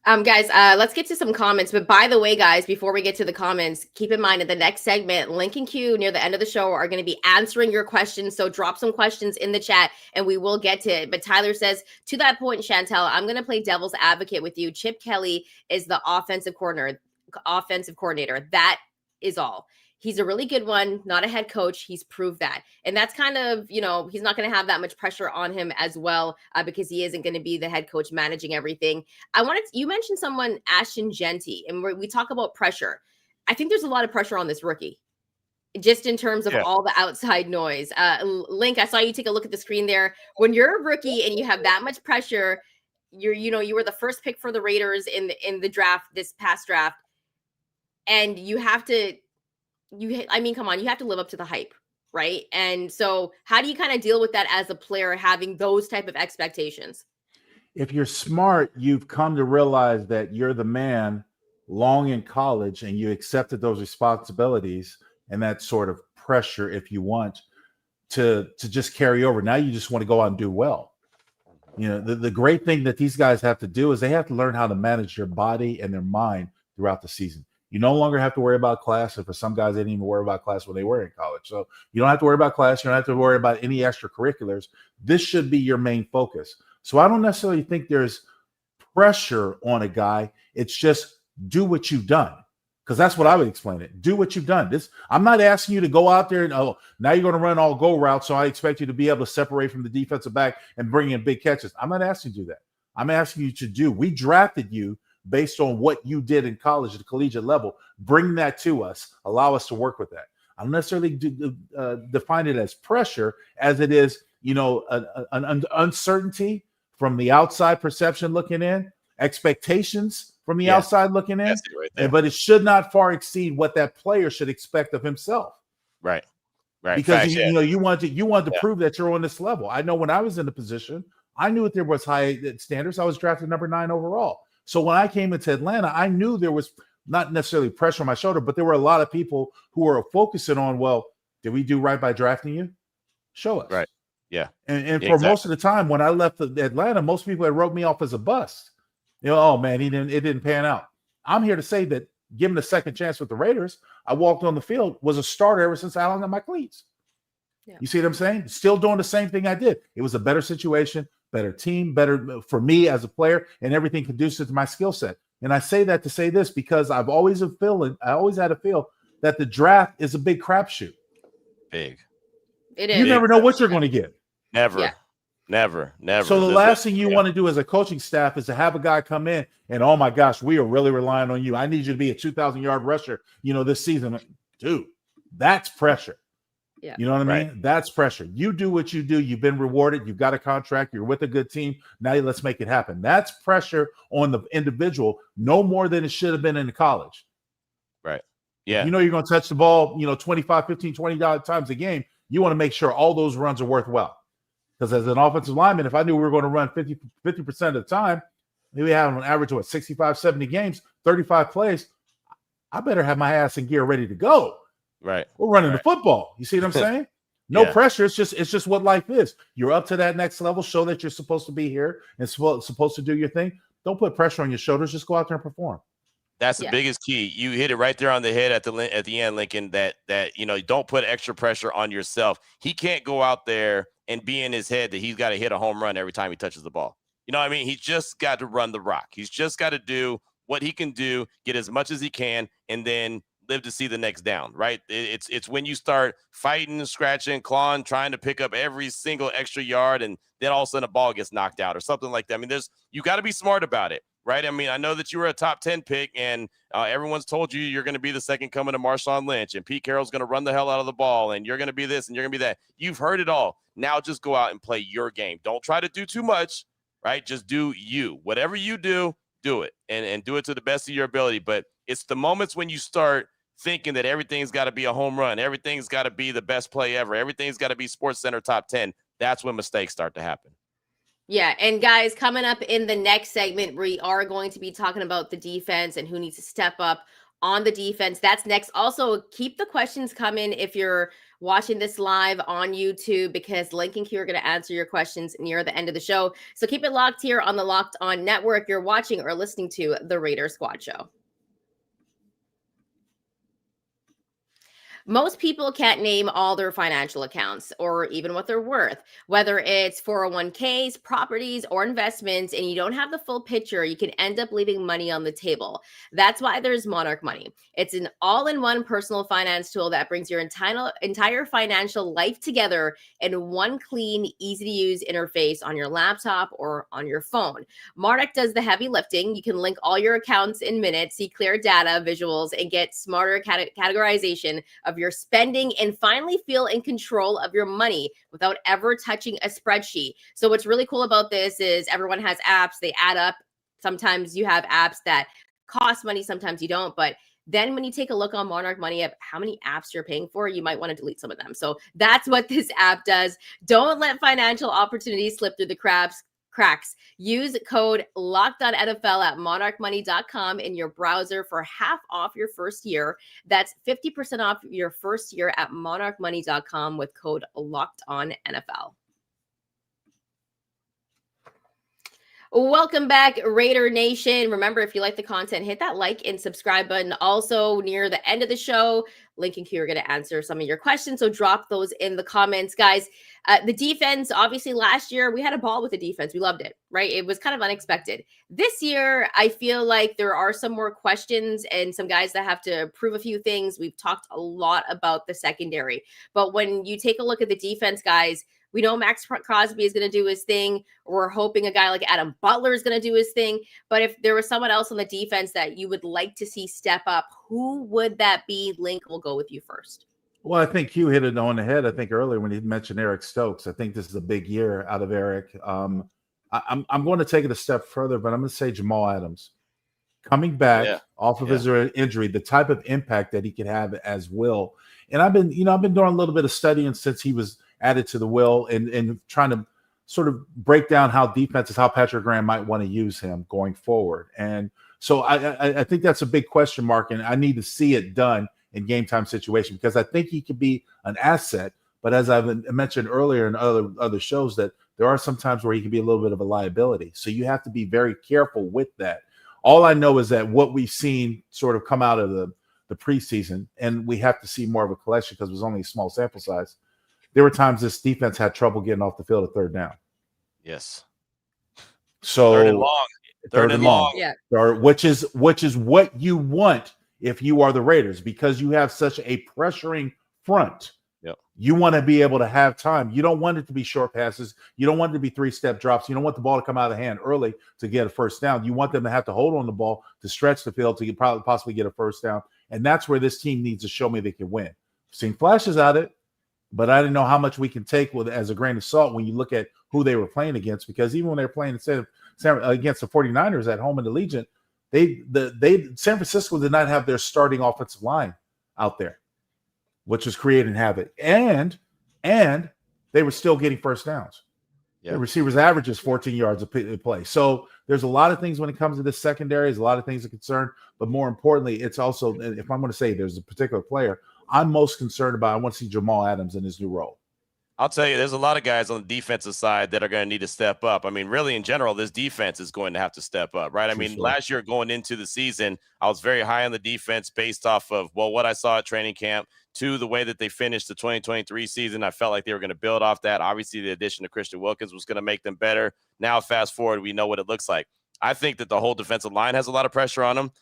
Guys, let's get to some comments. But by the way, guys, before we get to the comments, keep in mind in the next segment, Link and Q near the end of the show are going to be answering your questions. So drop some questions in the chat and we will get to it. But Tyler says, to that point, Chantel, I'm going to play devil's advocate with you. Chip Kelly is the offensive coordinator. That is all. He's a really good one, not a head coach. He's proved that. And that's kind of, he's not going to have that much pressure on him as well because he isn't going to be the head coach managing everything. You mentioned someone, Ashton Genty, and we talk about pressure. I think there's a lot of pressure on this rookie, just in terms of all the outside noise. Link, I saw you take a look at the screen there. When you're a rookie and you have that much pressure, you were the first pick for the Raiders in the draft, this past draft, and you have to, come on, you have to live up to the hype, right? And so how do you kind of deal with that as a player, having those type of expectations? If you're smart, you've come to realize that you're the man long in college and you accepted those responsibilities and that sort of pressure, if you want, to just carry over. Now you just want to go out and do well. The great thing that these guys have to do is they have to learn how to manage their body and their mind throughout the season. You no longer have to worry about class. And for some guys, they didn't even worry about class when they were in college. So you don't have to worry about class. You don't have to worry about any extracurriculars. This should be your main focus. So I don't necessarily think there's pressure on a guy. It's just do what you've done. Because that's what I would explain it. Do what you've done. I'm not asking you to go out there and, now you're going to run all go routes. So I expect you to be able to separate from the defensive back and bring in big catches. I'm not asking you to do that. I'm asking you to do. We drafted you based on what you did in college at the collegiate level. Bring that to us. Allow us to work with that. I don't necessarily define it as pressure as it is, an uncertainty from the outside perception looking in, expectations from the outside looking in, right, but it should not far exceed what that player should expect of himself. Right. Because you want to prove that you're on this level. I know when I was in the position, I knew that there was high standards. I was drafted number 9 overall. So when I came into Atlanta, I knew there was not necessarily pressure on my shoulder, but there were a lot of people who were focusing on, well, did we do right by drafting you? Show us. Right. Yeah. And for most of the time when I left Atlanta, most people had wrote me off as a bust. Oh man, it didn't pan out. I'm here to say that given a second chance with the Raiders, I walked on the field, was a starter ever since I hung on my cleats. Yeah. You see what I'm saying? Still doing the same thing I did. It was a better situation, better team, better for me as a player, and everything conducive to my skill set. And I say that to say this because I've always had a feel that the draft is a big crapshoot. Big. It is. You never know what you're going to get. Never. Yeah. Never. So the last thing you want to do as a coaching staff is to have a guy come in and, oh my gosh, we are really relying on you. I need you to be a 2,000-yard rusher, this season. Dude, that's pressure. Yeah. You know what I mean? Right. That's pressure. You do what you do. You've been rewarded. You've got a contract. You're with a good team. Now let's make it happen. That's pressure on the individual, no more than it should have been in college. Right. Yeah. You're going to touch the ball, 25, 15, 20 times a game. You want to make sure all those runs are worthwhile. Because as an offensive lineman, if I knew we were going to run 50% of the time, maybe we have an average of 65, 70 games, 35 plays, I better have my ass in gear ready to go. Right. We're running the football. You see what I'm saying? No pressure. It's just what life is. You're up to that next level. Show that you're supposed to be here and supposed to do your thing. Don't put pressure on your shoulders. Just go out there and perform. That's the biggest key. You hit it right there on the head at the end, Lincoln, that don't put extra pressure on yourself. He can't go out there and be in his head that he's got to hit a home run every time he touches the ball. You know what I mean? He's just got to run the rock. He's just got to do what he can do, get as much as he can, and then live to see the next down, right? It's when you start fighting, scratching, clawing, trying to pick up every single extra yard, and then all of a sudden a ball gets knocked out or something like that. I mean, you got to be smart about it, right? I mean, I know that you were a top 10 pick, and everyone's told you're going to be the second coming of Marshawn Lynch, and Pete Carroll's going to run the hell out of the ball, and you're going to be this, and you're going to be that. You've heard it all. Now just go out and play your game. Don't try to do too much, right? Just do you. Whatever you do it, and do it to the best of your ability. But it's the moments when you start thinking that everything's got to be a home run, everything's got to be the best play ever, everything's got to be SportsCenter top 10. That's when mistakes start to happen. Yeah, and guys, coming up in the next segment, we are going to be talking about the defense and who needs to step up on the defense. That's next. Also, keep the questions coming if you're watching this live on YouTube, because Link and Q are going to answer your questions near the end of the show. So keep it locked here on the Locked On Network. You're watching or listening to the Raider Squad Show. Most people can't name all their financial accounts or even what they're worth, whether it's 401ks, properties, or investments, and you don't have the full picture, you can end up leaving money on the table. That's why there's Monarch Money. It's an all-in-one personal finance tool that brings your entire financial life together in one clean, easy-to-use interface on your laptop or on your phone. Monarch does the heavy lifting. You can link all your accounts in minutes, see clear data, visuals, and get smarter categorization of your spending, and finally feel in control of your money without ever touching a spreadsheet. So what's really cool about this is everyone has apps, they add up. Sometimes you have apps that cost money, sometimes you don't, but then when you take a look on Monarch Money at how many apps you're paying for, you might want to delete some of them. So that's what this app does. Don't let financial opportunities slip through the cracks. Use code LOCKEDONNFL at monarchmoney.com in your browser for half off your first year. That's 50% off your first year at monarchmoney.com with code LOCKEDONNFL. Welcome back, Raider Nation. Remember, if you like the content, hit that like and subscribe button. Also, near the end of the show, Link and Q are going to answer some of your questions, so drop those in the comments, guys. The defense, obviously, last year, we had a ball with the defense. We loved it, right? It was kind of unexpected. This year, I feel like there are some more questions and some guys that have to prove a few things. We've talked a lot about the secondary, but when you take a look at the defense, guys, we know Max Crosby is going to do his thing. We're hoping a guy like Adam Butler is going to do his thing. But if there was someone else on the defense that you would like to see step up, who would that be? Link, we'll go with you first. Well, I think Hugh hit it on the head, I think, earlier when he mentioned Eric Stokes. I think this is a big year out of Eric. I'm going to take it a step further, but I'm going to say Jamal Adams. Coming back off of his injury, the type of impact that he could have as Will. And I've been doing a little bit of studying since he was added to the will and trying to sort of break down how defenses, how Patrick Graham might want to use him going forward. And so I think that's a big question mark, and I need to see it done in game time situation, because I think he could be an asset. But as I've mentioned earlier in other shows, that there are some times where he can be a little bit of a liability. So you have to be very careful with that. All I know is that what we've seen sort of come out of the preseason, and we have to see more of a collection because it was only a small sample size. There were times this defense had trouble getting off the field at third down. Yes. So third and long. Yeah. Which is what you want if you are the Raiders, because you have such a pressuring front. Yep. You want to be able to have time. You don't want it to be short passes. You don't want it to be 3-step drops. You don't want the ball to come out of the hand early to get a first down. You want them to have to hold on the ball to stretch the field to possibly get a first down. And that's where this team needs to show me they can win. I've seen flashes at it, but I didn't know how much we can take with as a grain of salt when you look at who they were playing against, because even when they were playing against the 49ers at home in the Legion, San Francisco did not have their starting offensive line out there, which was creating havoc. And they were still getting first downs. The receivers' average is 14 yards a play. So there's a lot of things when it comes to this secondary. There's a lot of things of concern. But more importantly, it's also, if I'm going to say there's a particular player I'm most concerned about, I want to see Jamal Adams in his new role. I'll tell you, there's a lot of guys on the defensive side that are going to need to step up. I mean, really, in general, this defense is going to have to step up, right? I mean, last year going into the season, I was very high on the defense based off of, well, what I saw at training camp, to the way that they finished the 2023 season. I felt like they were going to build off that. Obviously, the addition of Christian Wilkins was going to make them better. Now, fast forward, we know what it looks like. I think that the whole defensive line has a lot of pressure on them.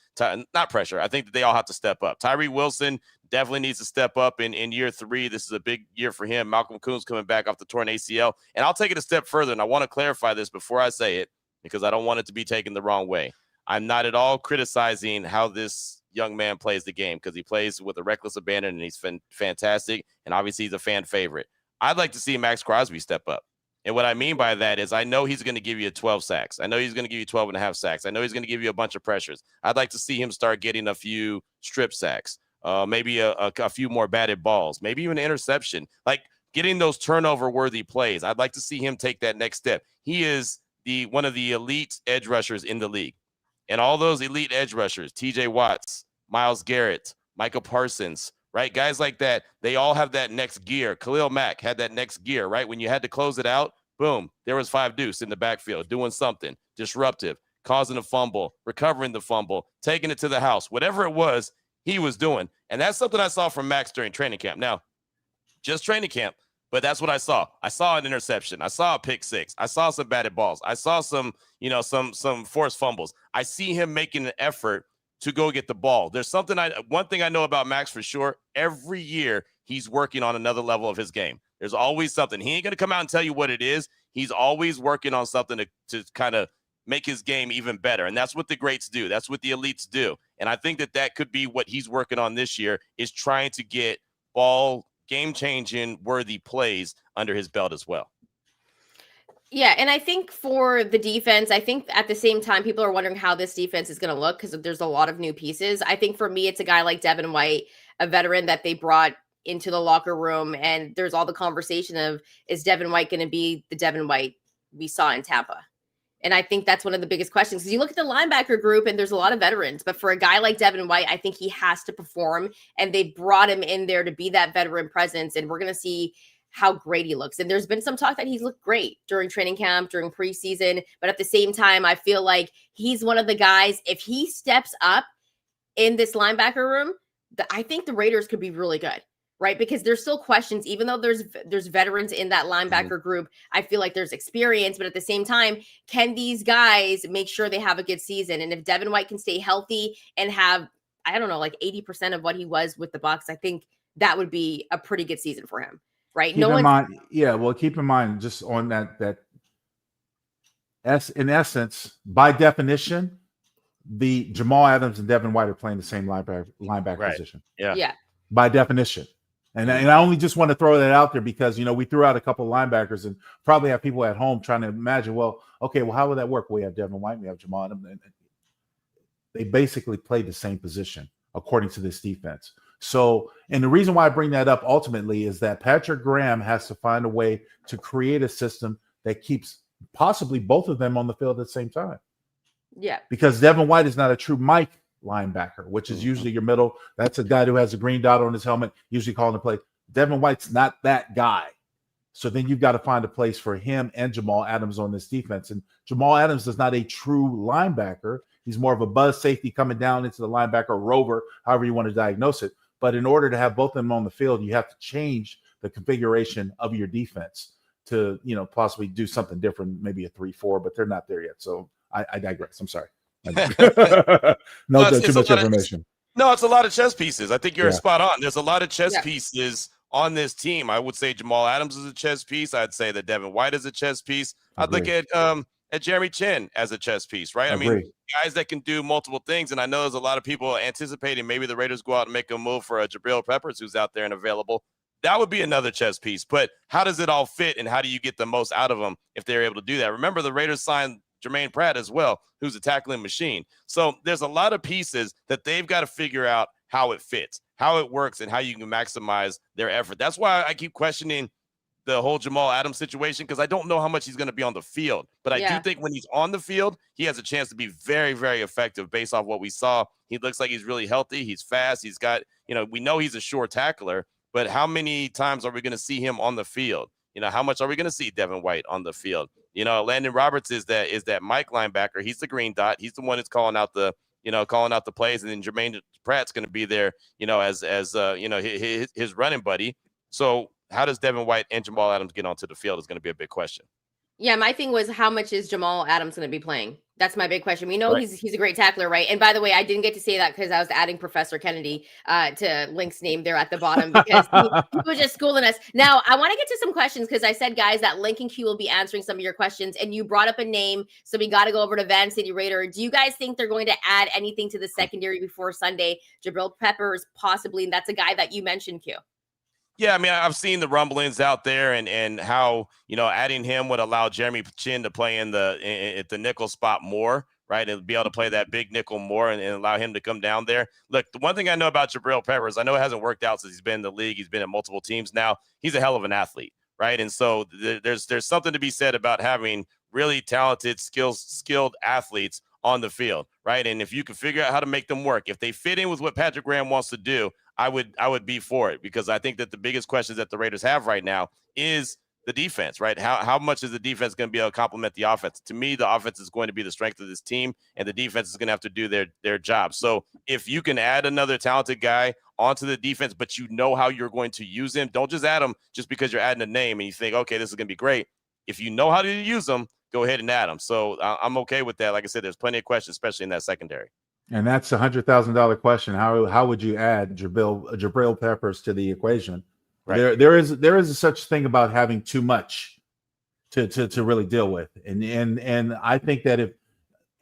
Not pressure. I think that they all have to step up. Tyree Wilson definitely needs to step up in year 3. This is a big year for him. Malcolm Kuhn's coming back off the torn ACL. And I'll take it a step further, and I want to clarify this before I say it because I don't want it to be taken the wrong way. I'm not at all criticizing how this young man plays the game because he plays with a reckless abandon, and he's fantastic, and obviously he's a fan favorite. I'd like to see Max Crosby step up. And what I mean by that is I know he's going to give you 12 sacks. I know he's going to give you 12 and a half sacks. I know he's going to give you a bunch of pressures. I'd like to see him start getting a few strip sacks, maybe a few more batted balls, maybe even an interception, like getting those turnover-worthy plays. I'd like to see him take that next step. He is one of the elite edge rushers in the league. And all those elite edge rushers, TJ Watts, Myles Garrett, Micah Parsons, right? Guys like that, they all have that next gear. Khalil Mack had that next gear, right? When you had to close it out, boom, there was 5 deuce in the backfield doing something disruptive, causing a fumble, recovering the fumble, taking it to the house. Whatever it was, he was doing. And that's something I saw from Max during training camp. Now, just training camp, but that's what I saw. I saw an interception. I saw a pick 6. I saw some batted balls. I saw some forced fumbles. I see him making an effort to go get the ball. There's one thing I know about Max for sure. Every year he's working on another level of his game. There's always something. He ain't going to come out and tell you what it is. He's always working on something to kind of make his game even better. And that's what the greats do. That's what the elites do. And I think that could be what he's working on this year, is trying to get ball game-changing worthy plays under his belt as well. Yeah, and I think for the defense, I think at the same time, people are wondering how this defense is going to look because there's a lot of new pieces. I think for me, it's a guy like Devin White, a veteran that they brought into the locker room, and there's all the conversation of, is Devin White going to be the Devin White we saw in Tampa? And I think that's one of the biggest questions, because you look at the linebacker group and there's a lot of veterans, but for a guy like Devin White, I think he has to perform, and they brought him in there to be that veteran presence, and we're going to see how great he looks. And there's been some talk that he's looked great during training camp, during preseason, but at the same time, I feel like he's one of the guys, if he steps up in this linebacker room, I think the Raiders could be really good, right? Because there's still questions, even though there's veterans in that linebacker group. I feel like there's experience, but at the same time, can these guys make sure they have a good season? And if Devin White can stay healthy and have, I don't know, like 80% of what he was with the Bucs, I think that would be a pretty good season for him. Right. Keep in mind, just on that in essence, by definition, the Jamal Adams and Devin White are playing the same linebacker position. Yeah. By definition. And I only just want to throw that out there because, we threw out a couple of linebackers and probably have people at home trying to imagine, how would that work? We have Devin White, we have Jamal Adams. And they basically play the same position according to this defense. So, and the reason why I bring that up ultimately is that Patrick Graham has to find a way to create a system that keeps possibly both of them on the field at the same time. Yeah. Because Devin White is not a true Mike linebacker, which is usually your middle. That's a guy who has a green dot on his helmet, usually calling the play. Devin White's not that guy. So then you've got to find a place for him and Jamal Adams on this defense. And Jamal Adams is not a true linebacker. He's more of a buzz safety coming down into the linebacker rover, however you want to diagnose it. But in order to have both of them on the field, you have to change the configuration of your defense to, possibly do something different, maybe a 3-4, but they're not there yet. So I digress. I'm sorry. Too much information. No, it's a lot of chess pieces. I think you're spot on. There's a lot of chess pieces on this team. I would say Jamal Adams is a chess piece. I'd say that Devin White is a chess piece. I'd look at Jeremy Chin as a chess piece, right? I mean, guys that can do multiple things. And I know there's a lot of people anticipating maybe the Raiders go out and make a move for a Jabril Peppers who's out there and available. That would be another chess piece. But how does it all fit, and how do you get the most out of them if they're able to do that? Remember, the Raiders signed Jermaine Pratt as well, who's a tackling machine. So there's a lot of pieces that they've got to figure out how it fits, how it works, and how you can maximize their effort. That's why I keep questioning the whole Jamal Adams situation, because I don't know how much he's going to be on the field. But I do think when he's on the field, he has a chance to be very, very effective based off what we saw. He looks like he's really healthy. He's fast. He's got, we know he's a sure tackler, but how many times are we going to see him on the field? how much are we going to see Devin White on the field? Landon Roberts is that Mike linebacker. He's the green dot. He's the one that's calling out the plays, and then Jermaine Pratt's going to be there, as his running buddy. So how does Devin White and Jamal Adams get onto the field is going to be a big question. Yeah, my thing was, how much is Jamal Adams going to be playing? That's my big question. We know he's a great tackler, right? And by the way, I didn't get to say that because I was adding Professor Kennedy to Link's name there at the bottom because he was just schooling us. Now, I want to get to some questions because I said, guys, that Link and Q will be answering some of your questions, and you brought up a name, so we got to go over to Van City Raider. Do you guys think they're going to add anything to the secondary before Sunday? Jabril Peppers, possibly, and that's a guy that you mentioned, Q. Yeah, I mean, I've seen the rumblings out there and how, adding him would allow Jeremy Chin to play at the nickel spot more, right? And be able to play that big nickel more and allow him to come down there. Look, the one thing I know about Jabril Peppers, I know it hasn't worked out since he's been in the league. He's been at multiple teams now. He's a hell of an athlete, right? And so there's something to be said about having really talented, skilled athletes on the field, right? And if you can figure out how to make them work, if they fit in with what Patrick Graham wants to do, I would be for it, because I think that the biggest questions that the Raiders have right now is the defense, right? How much is the defense going to be able to complement the offense? To me, the offense is going to be the strength of this team, and the defense is going to have to do their job. So if you can add another talented guy onto the defense, but you know how you're going to use him, don't just add him just because you're adding a name and you think, okay, this is going to be great. If you know how to use them, go ahead and add them. So I'm okay with that. Like I said, there's plenty of questions, especially in that secondary. And that's $100,000 question. How would you add Jabril Peppers to the equation? Right. There is such thing about having too much to really deal with. And I think that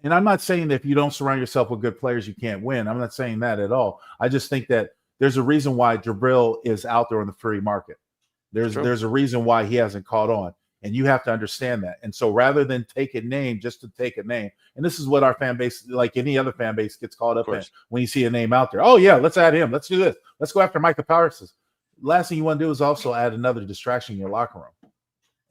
and I'm not saying that if you don't surround yourself with good players, you can't win. I'm not saying that at all. I just think that there's a reason why Jabril is out there on the free market. There's a reason why he hasn't caught on. And you have to understand that. And so rather than take a name just to take a name, and this is what our fan base, like any other fan base, gets caught up in when you see a name out there. Oh, yeah, let's add him. Let's do this. Let's go after Micah Parsons. Last thing you want to do is also add another distraction in your locker room.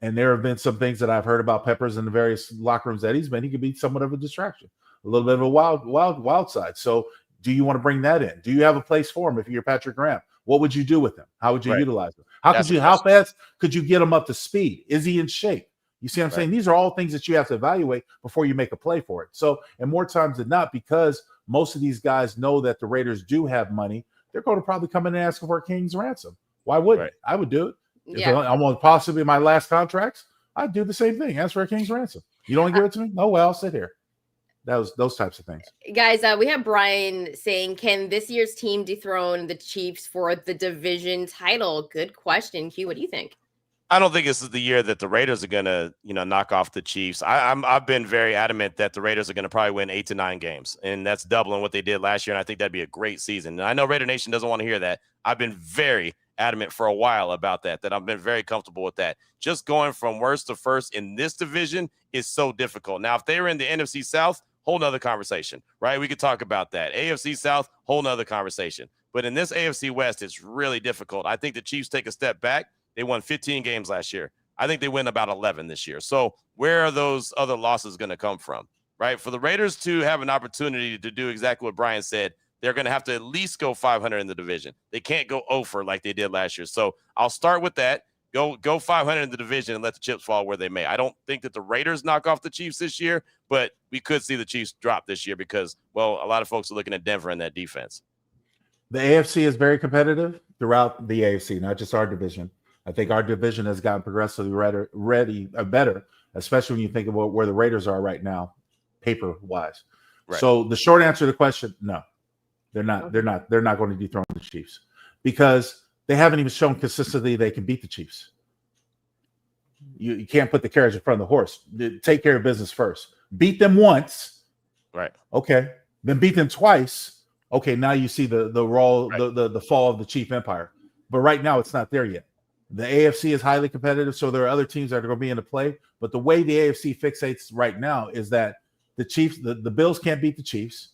And there have been some things that I've heard about Peppers in the various locker rooms that he's been. He could be somewhat of a distraction, a little bit of a wild side. So do you want to bring that in? Do you have a place for him if you're Patrick Graham? What would you do with him? How would you utilize him? How fast could you get him up to speed? Is he in shape? You see what I'm saying? These are all things that you have to evaluate before you make a play for it. So, and more times than not, because most of these guys know that the Raiders do have money, they're going to probably come in and ask for a king's ransom. Why wouldn't I would do it. If I'm on possibly my last contracts, I'd do the same thing. Ask for a king's ransom. You don't want to give it to me? No, well, I'll sit here. Those types of things. Guys, we have Brian saying, can this year's team dethrone the Chiefs for the division title? Good question. Q, what do you think? I don't think this is the year that the Raiders are going to, knock off the Chiefs. I've been very adamant that the Raiders are going to probably win 8 to 9 games, and that's doubling what they did last year, and I think that'd be a great season. And I know Raider Nation doesn't want to hear that. I've been very adamant for a while about that I've been very comfortable with that. Just going from worst to first in this division is so difficult. Now, if they were in the NFC South, whole nother conversation, right? We could talk about that. AFC South, whole nother conversation. But in this AFC West, it's really difficult. I think the Chiefs take a step back. They won 15 games last year. I think they win about 11 this year. So where are those other losses going to come from, right? For the Raiders to have an opportunity to do exactly what Brian said, they're going to have to at least go 500 in the division. They can't go over like they did last year. So I'll start with that. Go 500 in the division and let the chips fall where they may. I don't think that the Raiders knock off the Chiefs this year, but we could see the Chiefs drop this year because, well, a lot of folks are looking at Denver in that defense. The AFC is very competitive throughout the AFC, not just our division. I think our division has gotten progressively better, especially when you think about where the Raiders are right now, paper-wise. Right. So the short answer to the question, no, they're not. They're not going to dethrone the Chiefs because they haven't even shown consistently they can beat the Chiefs. You can't put the carriage in front of the horse. Take care of business first. Beat them once, right? Okay, then beat them twice. Okay, now you see the fall of the Chief Empire. But right now, it's not there yet. The AFC is highly competitive, so there are other teams that are going to be in the play. But the way the AFC fixates right now is that the Chiefs, the Bills can't beat the Chiefs,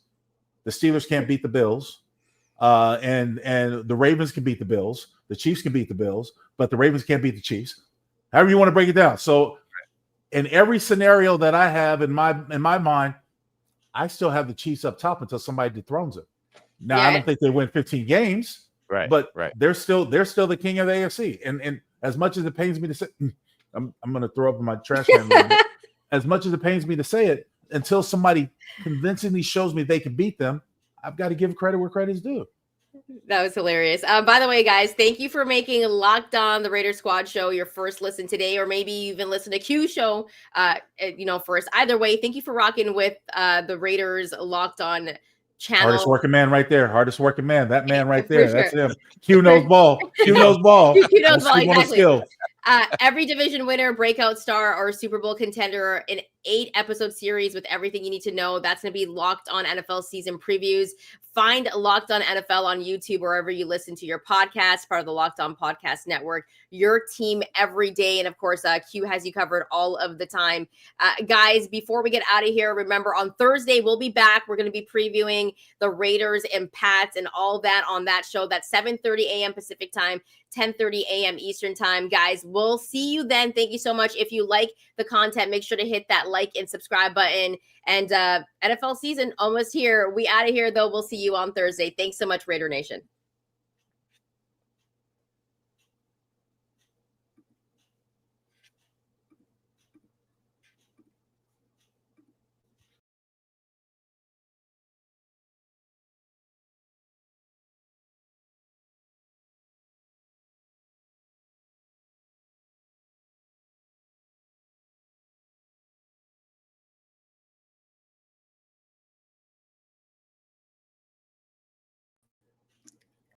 the Steelers can't beat the Bills, and the Ravens can beat the Bills, the Chiefs can beat the Bills, but the Ravens can't beat the Chiefs. However you want to break it down. So, in every scenario that I have in my mind, I still have the Chiefs up top until somebody dethrones it. Now, I don't think they win 15 games. Right, but they're still the king of the AFC. And as much as it pains me to say, I'm going to throw up in my trash can a little bit. As much as it pains me to say it, until somebody convincingly shows me they can beat them, I've got to give credit where credit is due. That was hilarious. By the way, guys, thank you for making Locked On the Raiders Squad show your first listen today, or maybe you even listen to Q show, first. Either way, thank you for rocking with the Raiders Locked On channel. Hardest working man right there. Hardest working man. That man right there. That's him. Q knows ball. Q knows ball. Q knows ball, exactly. Skill. Every division winner, breakout star, or Super Bowl contender, an 8-episode series with everything you need to know. That's going to be Locked On NFL season previews. Find Locked On NFL on YouTube, wherever you listen to your podcast, part of the Locked On Podcast Network. Your team every day. And of course, Q has you covered all of the time. Guys, before we get out of here, remember on Thursday, we'll be back. We're going to be previewing the Raiders and Pats and all that on that show. That's 7:30 a.m. Pacific time, 10:30 a.m. Eastern time. Guys, we'll see you then. Thank you so much. If you like the content, make sure to hit that like and subscribe button. And NFL season almost here. We out of here, though. We'll see you on Thursday. Thanks so much, Raider Nation.